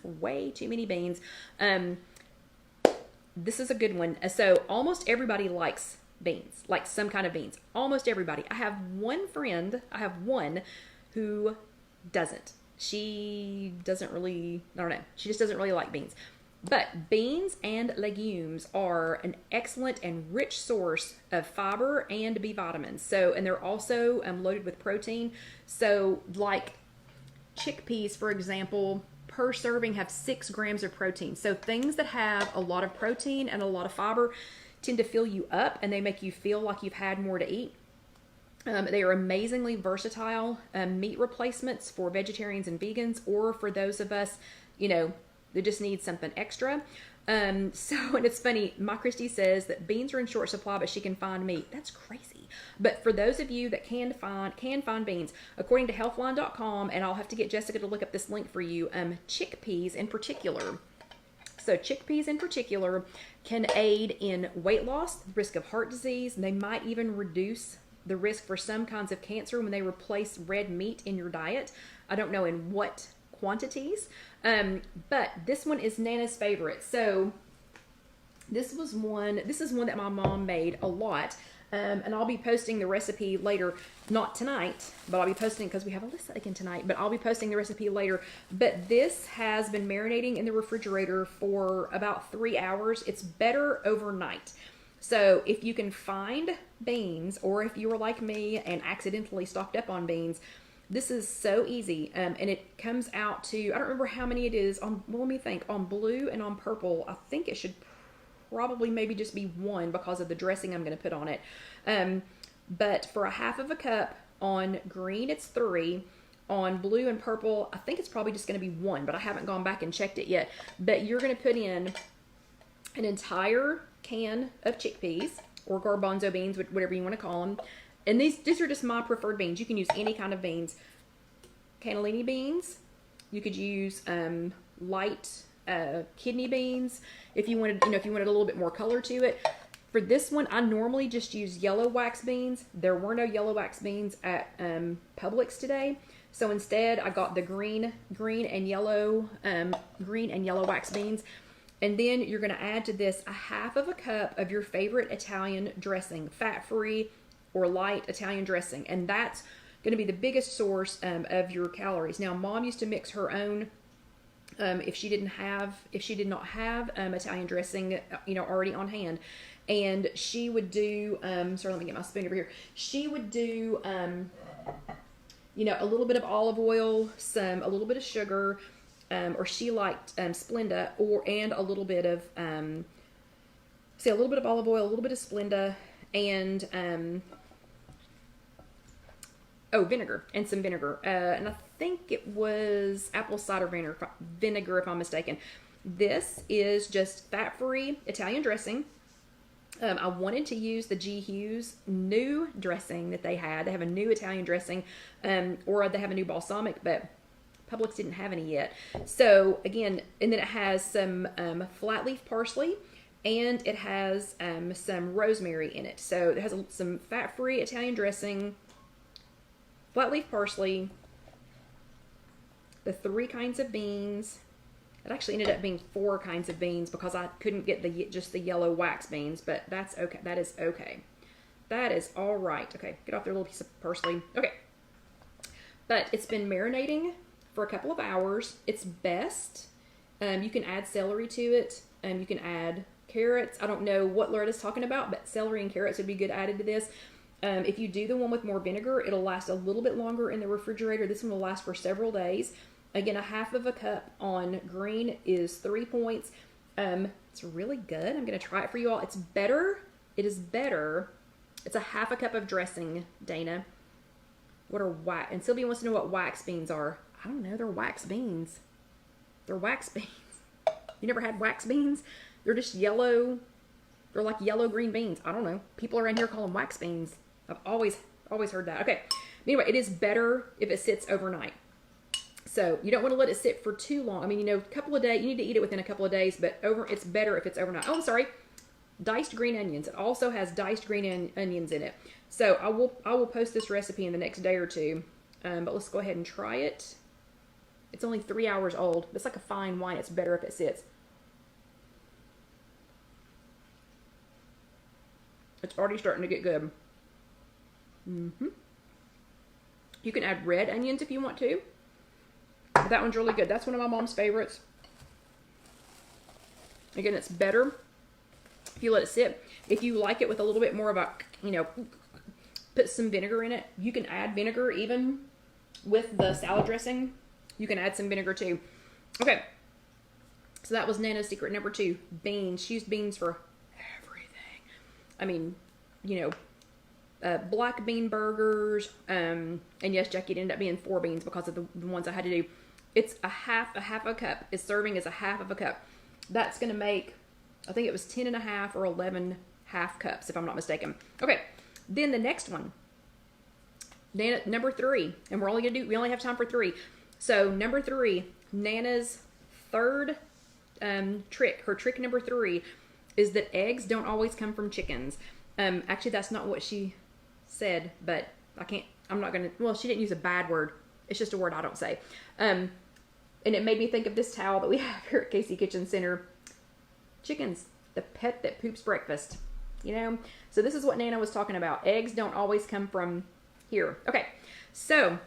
this is a good one. So almost everybody likes beans, like some kind of beans. Almost everybody. I have one who doesn't. She doesn't really, I don't know. She just doesn't really like beans. But beans and legumes are an excellent and rich source of fiber and B vitamins. So, and they're also loaded with protein. So like chickpeas, for example, per serving have 6 grams of protein. So things that have a lot of protein and a lot of fiber tend to fill you up, and they make you feel like you've had more to eat. They are amazingly versatile meat replacements for vegetarians and vegans, or for those of us, they just need something extra. And it's funny, my Christy says that beans are in short supply, but she can find meat. That's crazy. But for those of you that can find beans, according to healthline.com, and I'll have to get Jessica to look up this link for you, chickpeas in particular. So chickpeas in particular can aid in weight loss, the risk of heart disease, and they might even reduce the risk for some kinds of cancer when they replace red meat in your diet. I don't know in what quantities, but this one is Nana's favorite. So this is one that my mom made a lot, and I'll be posting the recipe later, not tonight, but I'll be posting, because we have Alyssa again tonight, but I'll be posting the recipe later. But this has been marinating in the refrigerator for about 3 hours. It's better overnight. So if you can find beans, or if you were like me and accidentally stocked up on beans, this is so easy, and it comes out to, I don't remember how many it is on, well, let me think, on blue and on purple. I think it should probably maybe just be 1 because of the dressing I'm going to put on it. But for a half of a cup, on green it's 3, on blue and purple I think it's probably just going to be 1, but I haven't gone back and checked it yet. But you're going to put in an entire can of chickpeas, or garbanzo beans, whatever you want to call them. And these are just my preferred beans. You can use any kind of beans. Cannellini beans. You could use light kidney beans if you wanted, if you wanted a little bit more color to it. For this one, I normally just use yellow wax beans. There were no yellow wax beans at Publix today. So instead, I got the green and yellow wax beans. And then you're going to add to this a half of a cup of your favorite Italian dressing, fat-free or light Italian dressing. And that's going to be the biggest source of your calories. Now, Mom used to mix her own if she did not have Italian dressing, already on hand. And she would do, sorry, let me get my spoon over here. She would do, a little bit of olive oil, a little bit of sugar, or she liked Splenda, and a little bit of, a little bit of olive oil, a little bit of Splenda, and vinegar, and some vinegar. And I think it was apple cider vinegar, if I'm mistaken. This is just fat-free Italian dressing. I wanted to use the G. Hughes new dressing that they had. They have a new Italian dressing, or they have a new balsamic, but Publix didn't have any yet. So again, and then it has some flat leaf parsley, and it has some rosemary in it. So it has some fat-free Italian dressing, flat leaf parsley, the 3 kinds of beans. It actually ended up being 4 kinds of beans because I couldn't get just the yellow wax beans, but that's okay. That is okay. That is all right. Okay, get off their little piece of parsley. Okay, but it's been marinating for a couple of hours. It's best. You can add celery to it. You can add carrots. I don't know what Loretta's talking about, but celery and carrots would be good added to this. If you do the one with more vinegar, it'll last a little bit longer in the refrigerator. This one will last for several days. Again, a half of a cup on green is 3 points. It's really good. I'm going to try it for you all. It's better. It is better. It's a half a cup of dressing, Dana. What are wax? And Sylvia wants to know what wax beans are. I don't know. They're wax beans. They're wax beans. You never had wax beans? They're just yellow. They're like yellow-green beans. I don't know. People around here call them wax beans. I've always heard that. Okay. Anyway, it is better if it sits overnight. So you don't want to let it sit for too long. I mean, a couple of days, you need to eat it within a couple of days, but it's better if it's overnight. Oh, I'm sorry. Diced green onions. It also has diced green onions in it. So I will post this recipe in the next day or two. But let's go ahead and try it. It's only 3 hours old. It's like a fine wine. It's better if it sits. It's already starting to get good. You can add red onions if you want to. But that one's really good. That's one of my mom's favorites. Again, it's better if you let it sit. If you like it with a little bit more of a, put some vinegar in it. You can add vinegar even with the salad dressing. You can add some vinegar too. Okay. So that was Nana's secret number 2. Beans. She used beans for everything. I mean, black bean burgers. And yes, Jackie, it ended up being 4 beans because of the ones I had to do. It's a half a cup. It's serving as a half of a cup. That's going to make, I think it was 10.5 or 11 half cups, if I'm not mistaken. Okay. Then the next one, Nana, number 3, and we only have time for 3. So number 3, Nana's third trick, her trick number 3 is that eggs don't always come from chickens. Actually, that's not what she said, but I'm not going to, well, she didn't use a bad word. It's just a word I don't say. And it made me think of this towel that we have here at Casey Kitchen Center. Chickens, the pet that poops breakfast. So this is what Nana was talking about. Eggs don't always come from here. Okay, so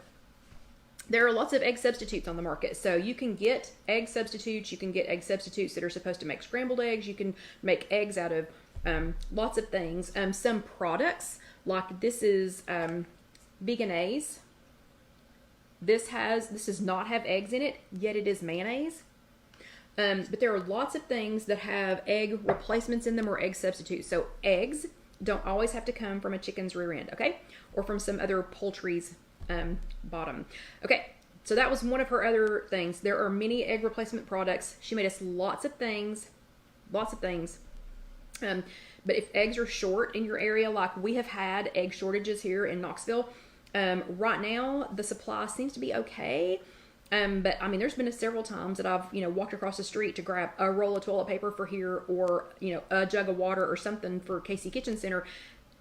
there are lots of egg substitutes on the market. So you can get egg substitutes. You can get egg substitutes that are supposed to make scrambled eggs. You can make eggs out of lots of things. Some products, like this is Veganese. This does not have eggs in it, yet it is mayonnaise. But there are lots of things that have egg replacements in them or egg substitutes. So eggs don't always have to come from a chicken's rear end, okay? Or from some other poultry's bottom. Okay, so that was one of her other things. There are many egg replacement products. She made us lots of things. But if eggs are short in your area, like we have had egg shortages here in Knoxville, right now the supply seems to be okay. But I mean, there's been several times that I've, walked across the street to grab a roll of toilet paper for here, or, a jug of water or something for Casey Kitchen Center,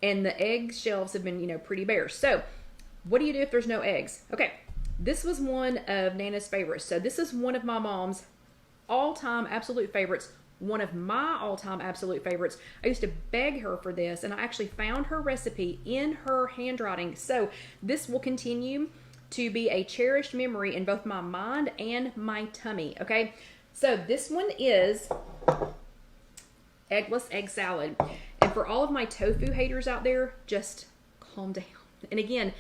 and the egg shelves have been, pretty bare. So what do you do if there's no eggs? Okay, this was one of Nana's favorites. So this is one of my mom's all-time absolute favorites. One of my all-time absolute favorites. I used to beg her for this, and I actually found her recipe in her handwriting. So this will continue to be a cherished memory in both my mind and my tummy, okay? So this one is eggless egg salad. And for all of my tofu haters out there, just calm down. And again,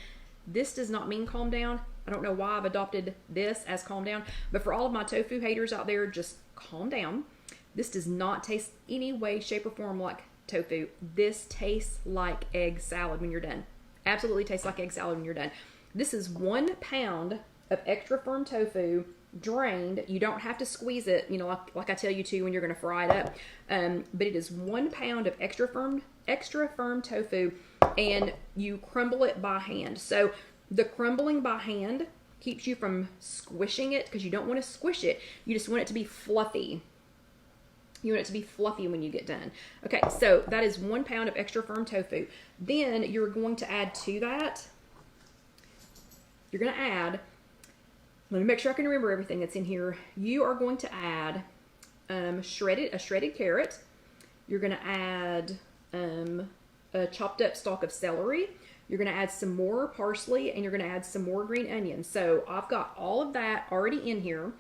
this does not mean calm down. I don't know why I've adopted this as calm down, but for all of my tofu haters out there, just calm down. This does not taste any way, shape, or form like tofu. This tastes like egg salad when you're done. Absolutely tastes like egg salad when you're done. This is 1 pound of extra firm tofu, drained. You don't have to squeeze it, like I tell you to when you're going to fry it up. But it is 1 pound of extra firm tofu, and you crumble it by hand. So the crumbling by hand keeps you from squishing it, because you don't want to squish it. You just want it to be fluffy. You want it to be fluffy when you get done. Okay, so that is 1 pound of extra firm tofu. Then you're going to add to that, you're going to add, let me make sure I can remember everything that's in here. You are going to add a shredded carrot. You're going to add a chopped up stalk of celery. You're going to add some more parsley, and you're going to add some more green onions. So I've got all of that already in here,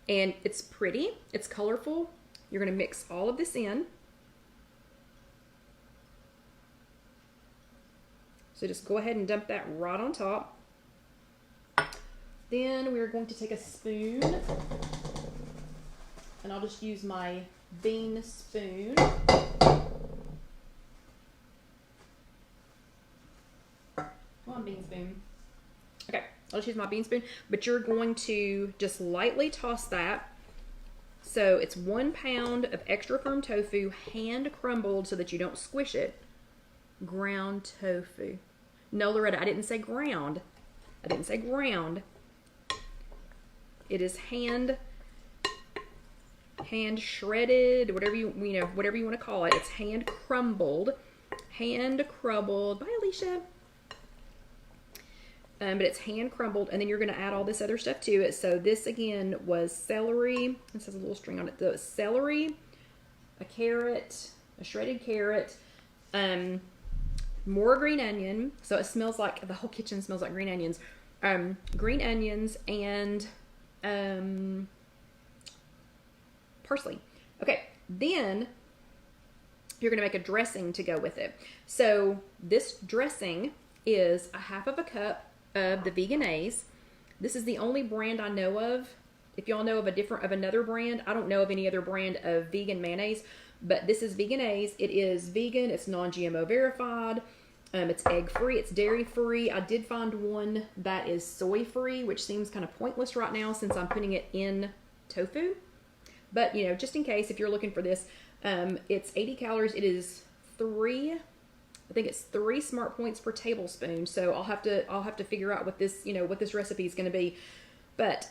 and it's pretty, it's colorful. You're going to mix all of this in. So just go ahead and dump that right on top. Then we're going to take a spoon, and I'll just use my bean spoon. Come on, bean spoon. Okay, I'll just use my bean spoon, but you're going to just lightly toss that. So it's 1 pound of extra firm tofu, hand crumbled so that you don't squish it. Ground tofu. No, Loretta, I didn't say ground. I didn't say ground. It is hand shredded, whatever you whatever you want to call it. It's hand crumbled. Bye, Alicia. But it's hand crumbled, and then you're going to add all this other stuff to it. So this again was celery. This has a little string on it. So it's celery, a carrot, a shredded carrot, more green onion. So it smells like, the whole kitchen smells like green onions. Green onions and parsley. Okay, then you're going to make a dressing to go with it. So this dressing is a half of a cup of the VeganAgg. This is the only brand I know of. If y'all know of another brand, I don't know of any other brand of vegan mayonnaise, but this is VeganAgg. It is vegan. It's non-GMO verified. It's egg-free. It's dairy-free. I did find one that is soy-free, which seems kind of pointless right now since I'm putting it in tofu. But, just in case, if you're looking for this, it's 80 calories. It is 3 smart points per tablespoon. So I'll have to figure out what this, what this recipe is going to be. But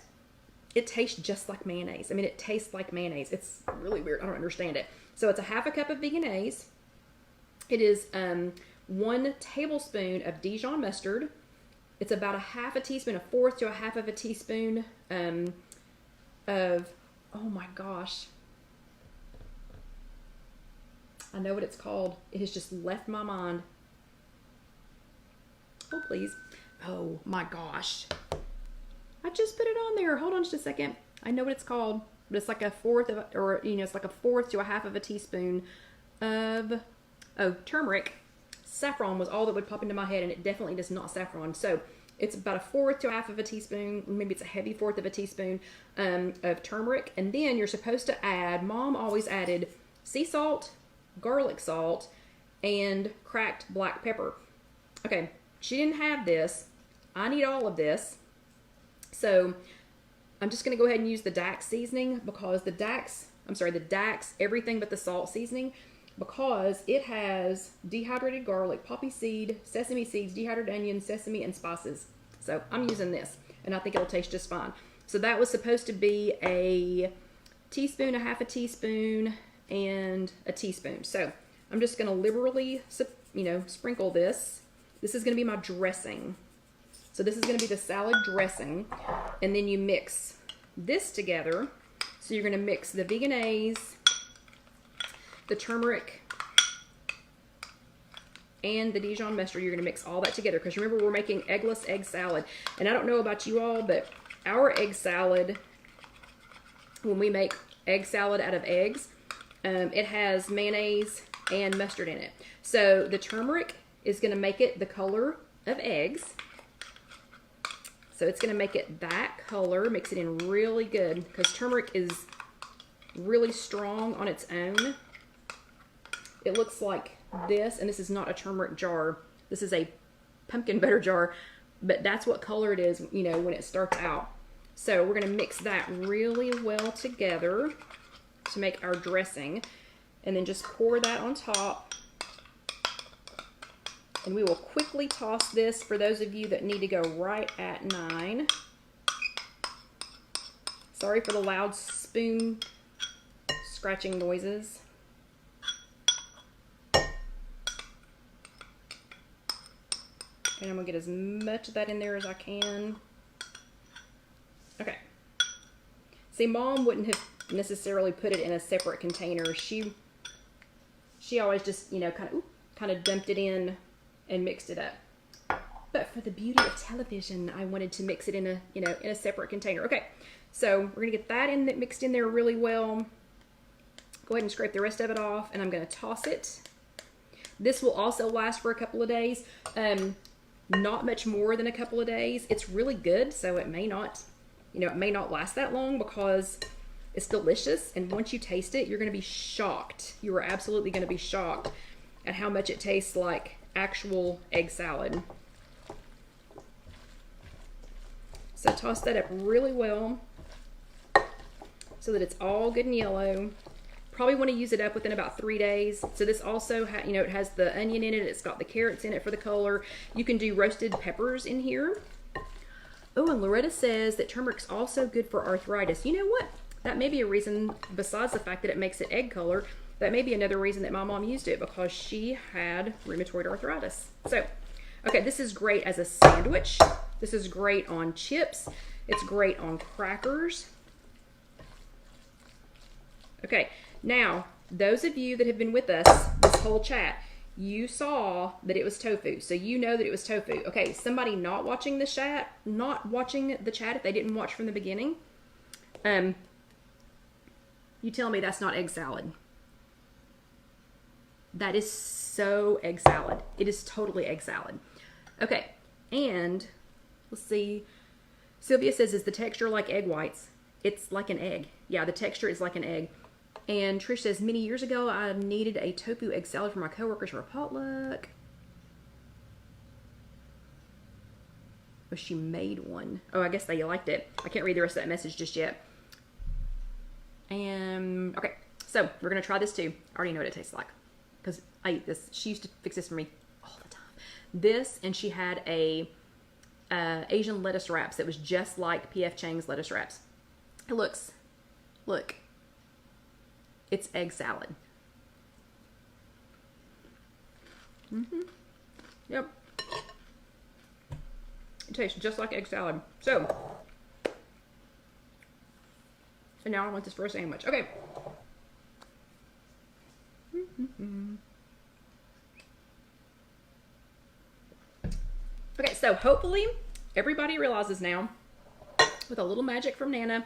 it tastes just like mayonnaise. I mean, it tastes like mayonnaise. It's really weird. I don't understand it. So it's a half a cup of VeganAgg. It is 1 tablespoon of Dijon mustard. It's about a fourth to a half of a teaspoon of, oh my gosh, I know what it's called. It has just left my mind. Oh, please. Oh my gosh. I just put it on there. Hold on just a second. I know what it's called, but it's like a fourth of, it's like a fourth to a half of a teaspoon of, turmeric. Saffron was all that would pop into my head, and it definitely does not saffron. So it's about a fourth to a half of a teaspoon, maybe it's a heavy fourth of a teaspoon of turmeric. And then you're supposed to add, Mom always added sea salt, garlic salt, and cracked black pepper. Okay, she didn't have this. I need all of this. So I'm just going to go ahead and use the Dax seasoning, because the Dax everything but the salt seasoning, because it has dehydrated garlic, poppy seed, sesame seeds, dehydrated onions, sesame, and spices. So I'm using this, and I think it'll taste just fine. So that was supposed to be a teaspoon, a half a teaspoon, and a teaspoon. So I'm just going to liberally, sprinkle this. This is going to be my dressing. So this is going to be the salad dressing. And then you mix this together. So you're going to mix the veganaise, the turmeric, and the Dijon mustard. You're going to mix all that together because remember we're making eggless egg salad. And I don't know about you all, but our egg salad, when we make egg salad out of eggs, it has mayonnaise and mustard in it. So the turmeric is going to make it the color of eggs. So it's going to make it that color. Mix it in really good because turmeric is really strong on its own. It looks like this, and this is not a turmeric jar. This is a pumpkin butter jar, but that's what color it is, when it starts out. So we're going to mix that really well together to make our dressing, and then just pour that on top. And we will quickly toss this for those of you that need to go right at 9. Sorry for the loud spoon scratching noises. And I'm going to get as much of that in there as I can. Okay. See, Mom wouldn't have necessarily put it in a separate container. She always just, kind of dumped it in and mixed it up. But for the beauty of television, I wanted to mix it in a, in a separate container. Okay, so we're gonna get that mixed in there really well. Go ahead and scrape the rest of it off, and I'm gonna toss it. This will also last for a couple of days. Not much more than a couple of days. It's really good, so it may not, it may not last that long because it's delicious. And once you taste it, you're gonna be shocked. You are absolutely gonna be shocked at how much it tastes like actual egg salad. So toss that up really well so that it's all good and yellow. Probably want to use it up within about 3 days. So this also, it has the onion in it. It's got the carrots in it for the color. You can do roasted peppers in here. Oh, and Loretta says that turmeric's also good for arthritis. You know what? That may be a reason, besides the fact that it makes it egg color, that may be another reason that my mom used it, because she had rheumatoid arthritis. So, okay, this is great as a sandwich. This is great on chips. It's great on crackers. Okay, now, those of you that have been with us this whole chat, you saw that it was tofu, so you know that it was tofu. Okay, somebody not watching the chat, if they didn't watch from the beginning, you tell me that's not egg salad. That is so egg salad. It is totally egg salad. Okay, and let's see. Sylvia says, is the texture like egg whites? It's like an egg. Yeah, the texture is like an egg. And Trish says, many years ago, I needed a tofu egg salad for my coworkers for a potluck. Oh, she made one. Oh, I guess they liked it. I can't read the rest of that message just yet. And, okay, so we're going to try this too. I already know what it tastes like, because I eat this. She used to fix this for me all the time. This, and she had a Asian lettuce wraps that was just like P.F. Chang's lettuce wraps. It looks, look, it's egg salad. Yep. It tastes just like egg salad. So, and now I want this for a sandwich. Okay. Okay, so hopefully everybody realizes now, with a little magic from Nana,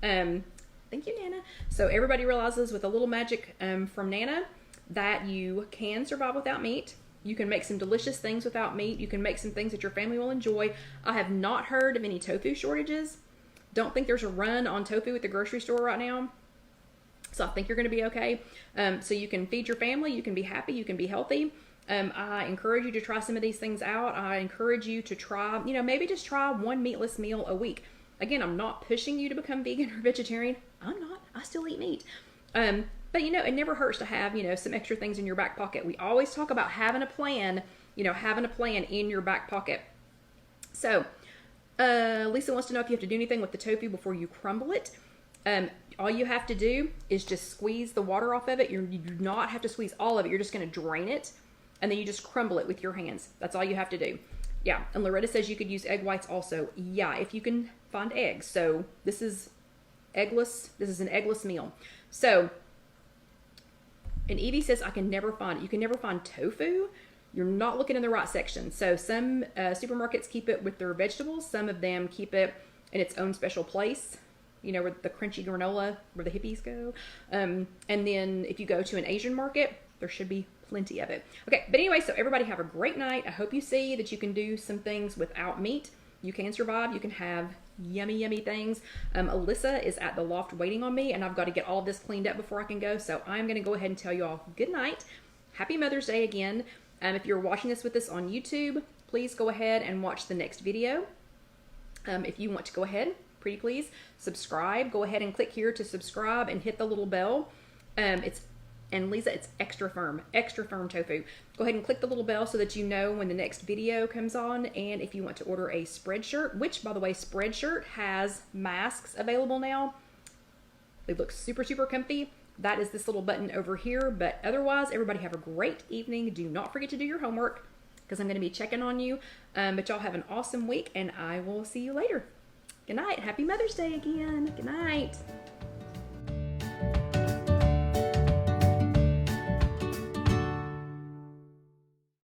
thank you, Nana. So everybody realizes with a little magic from Nana that you can survive without meat. You can make some delicious things without meat. You can make some things that your family will enjoy. I have not heard of any tofu shortages. Don't think there's a run on tofu at the grocery store right now. So I think you're going to be okay. So you can feed your family. You can be happy. You can be healthy. I encourage you to try some of these things out. I encourage you to try, maybe just try one meatless meal a week. Again, I'm not pushing you to become vegan or vegetarian. I'm not. I still eat meat. But, it never hurts to have, some extra things in your back pocket. We always talk about having a plan, having a plan in your back pocket. So, Lisa wants to know if you have to do anything with the tofu before you crumble it. All you have to do is just squeeze the water off of it. You do not have to squeeze all of it. You're just going to drain it, and then you just crumble it with your hands. That's all you have to do. Yeah, and Loretta says you could use egg whites also. Yeah, if you can find eggs. So this is eggless. This is an eggless meal. So, and Evie says I can never find it. You can never find tofu. You're not looking in the right section. So some supermarkets keep it with their vegetables. Some of them keep it in its own special place. You know, where the crunchy granola, where the hippies go. And then if you go to an Asian market, there should be plenty of it. Okay, but anyway, so everybody have a great night. I hope you see that you can do some things without meat. You can survive. You can have yummy, yummy things. Alyssa is at the loft waiting on me, and I've got to get all of this cleaned up before I can go. So I'm going to go ahead and tell you all good night. Happy Mother's Day again. If you're watching this with us on YouTube, please go ahead and watch the next video. If you want to go ahead, pretty please, subscribe. Go ahead and click here to subscribe and hit the little bell. And Lisa, it's extra firm tofu. Go ahead and click the little bell so that you know when the next video comes on. And if you want to order a Spreadshirt, which by the way, Spreadshirt has masks available now. They look super, super comfy. That is this little button over here. But otherwise, everybody have a great evening. Do not forget to do your homework because I'm going to be checking on you. But y'all have an awesome week, and I will see you later. Good night. Happy Mother's Day again. Good night.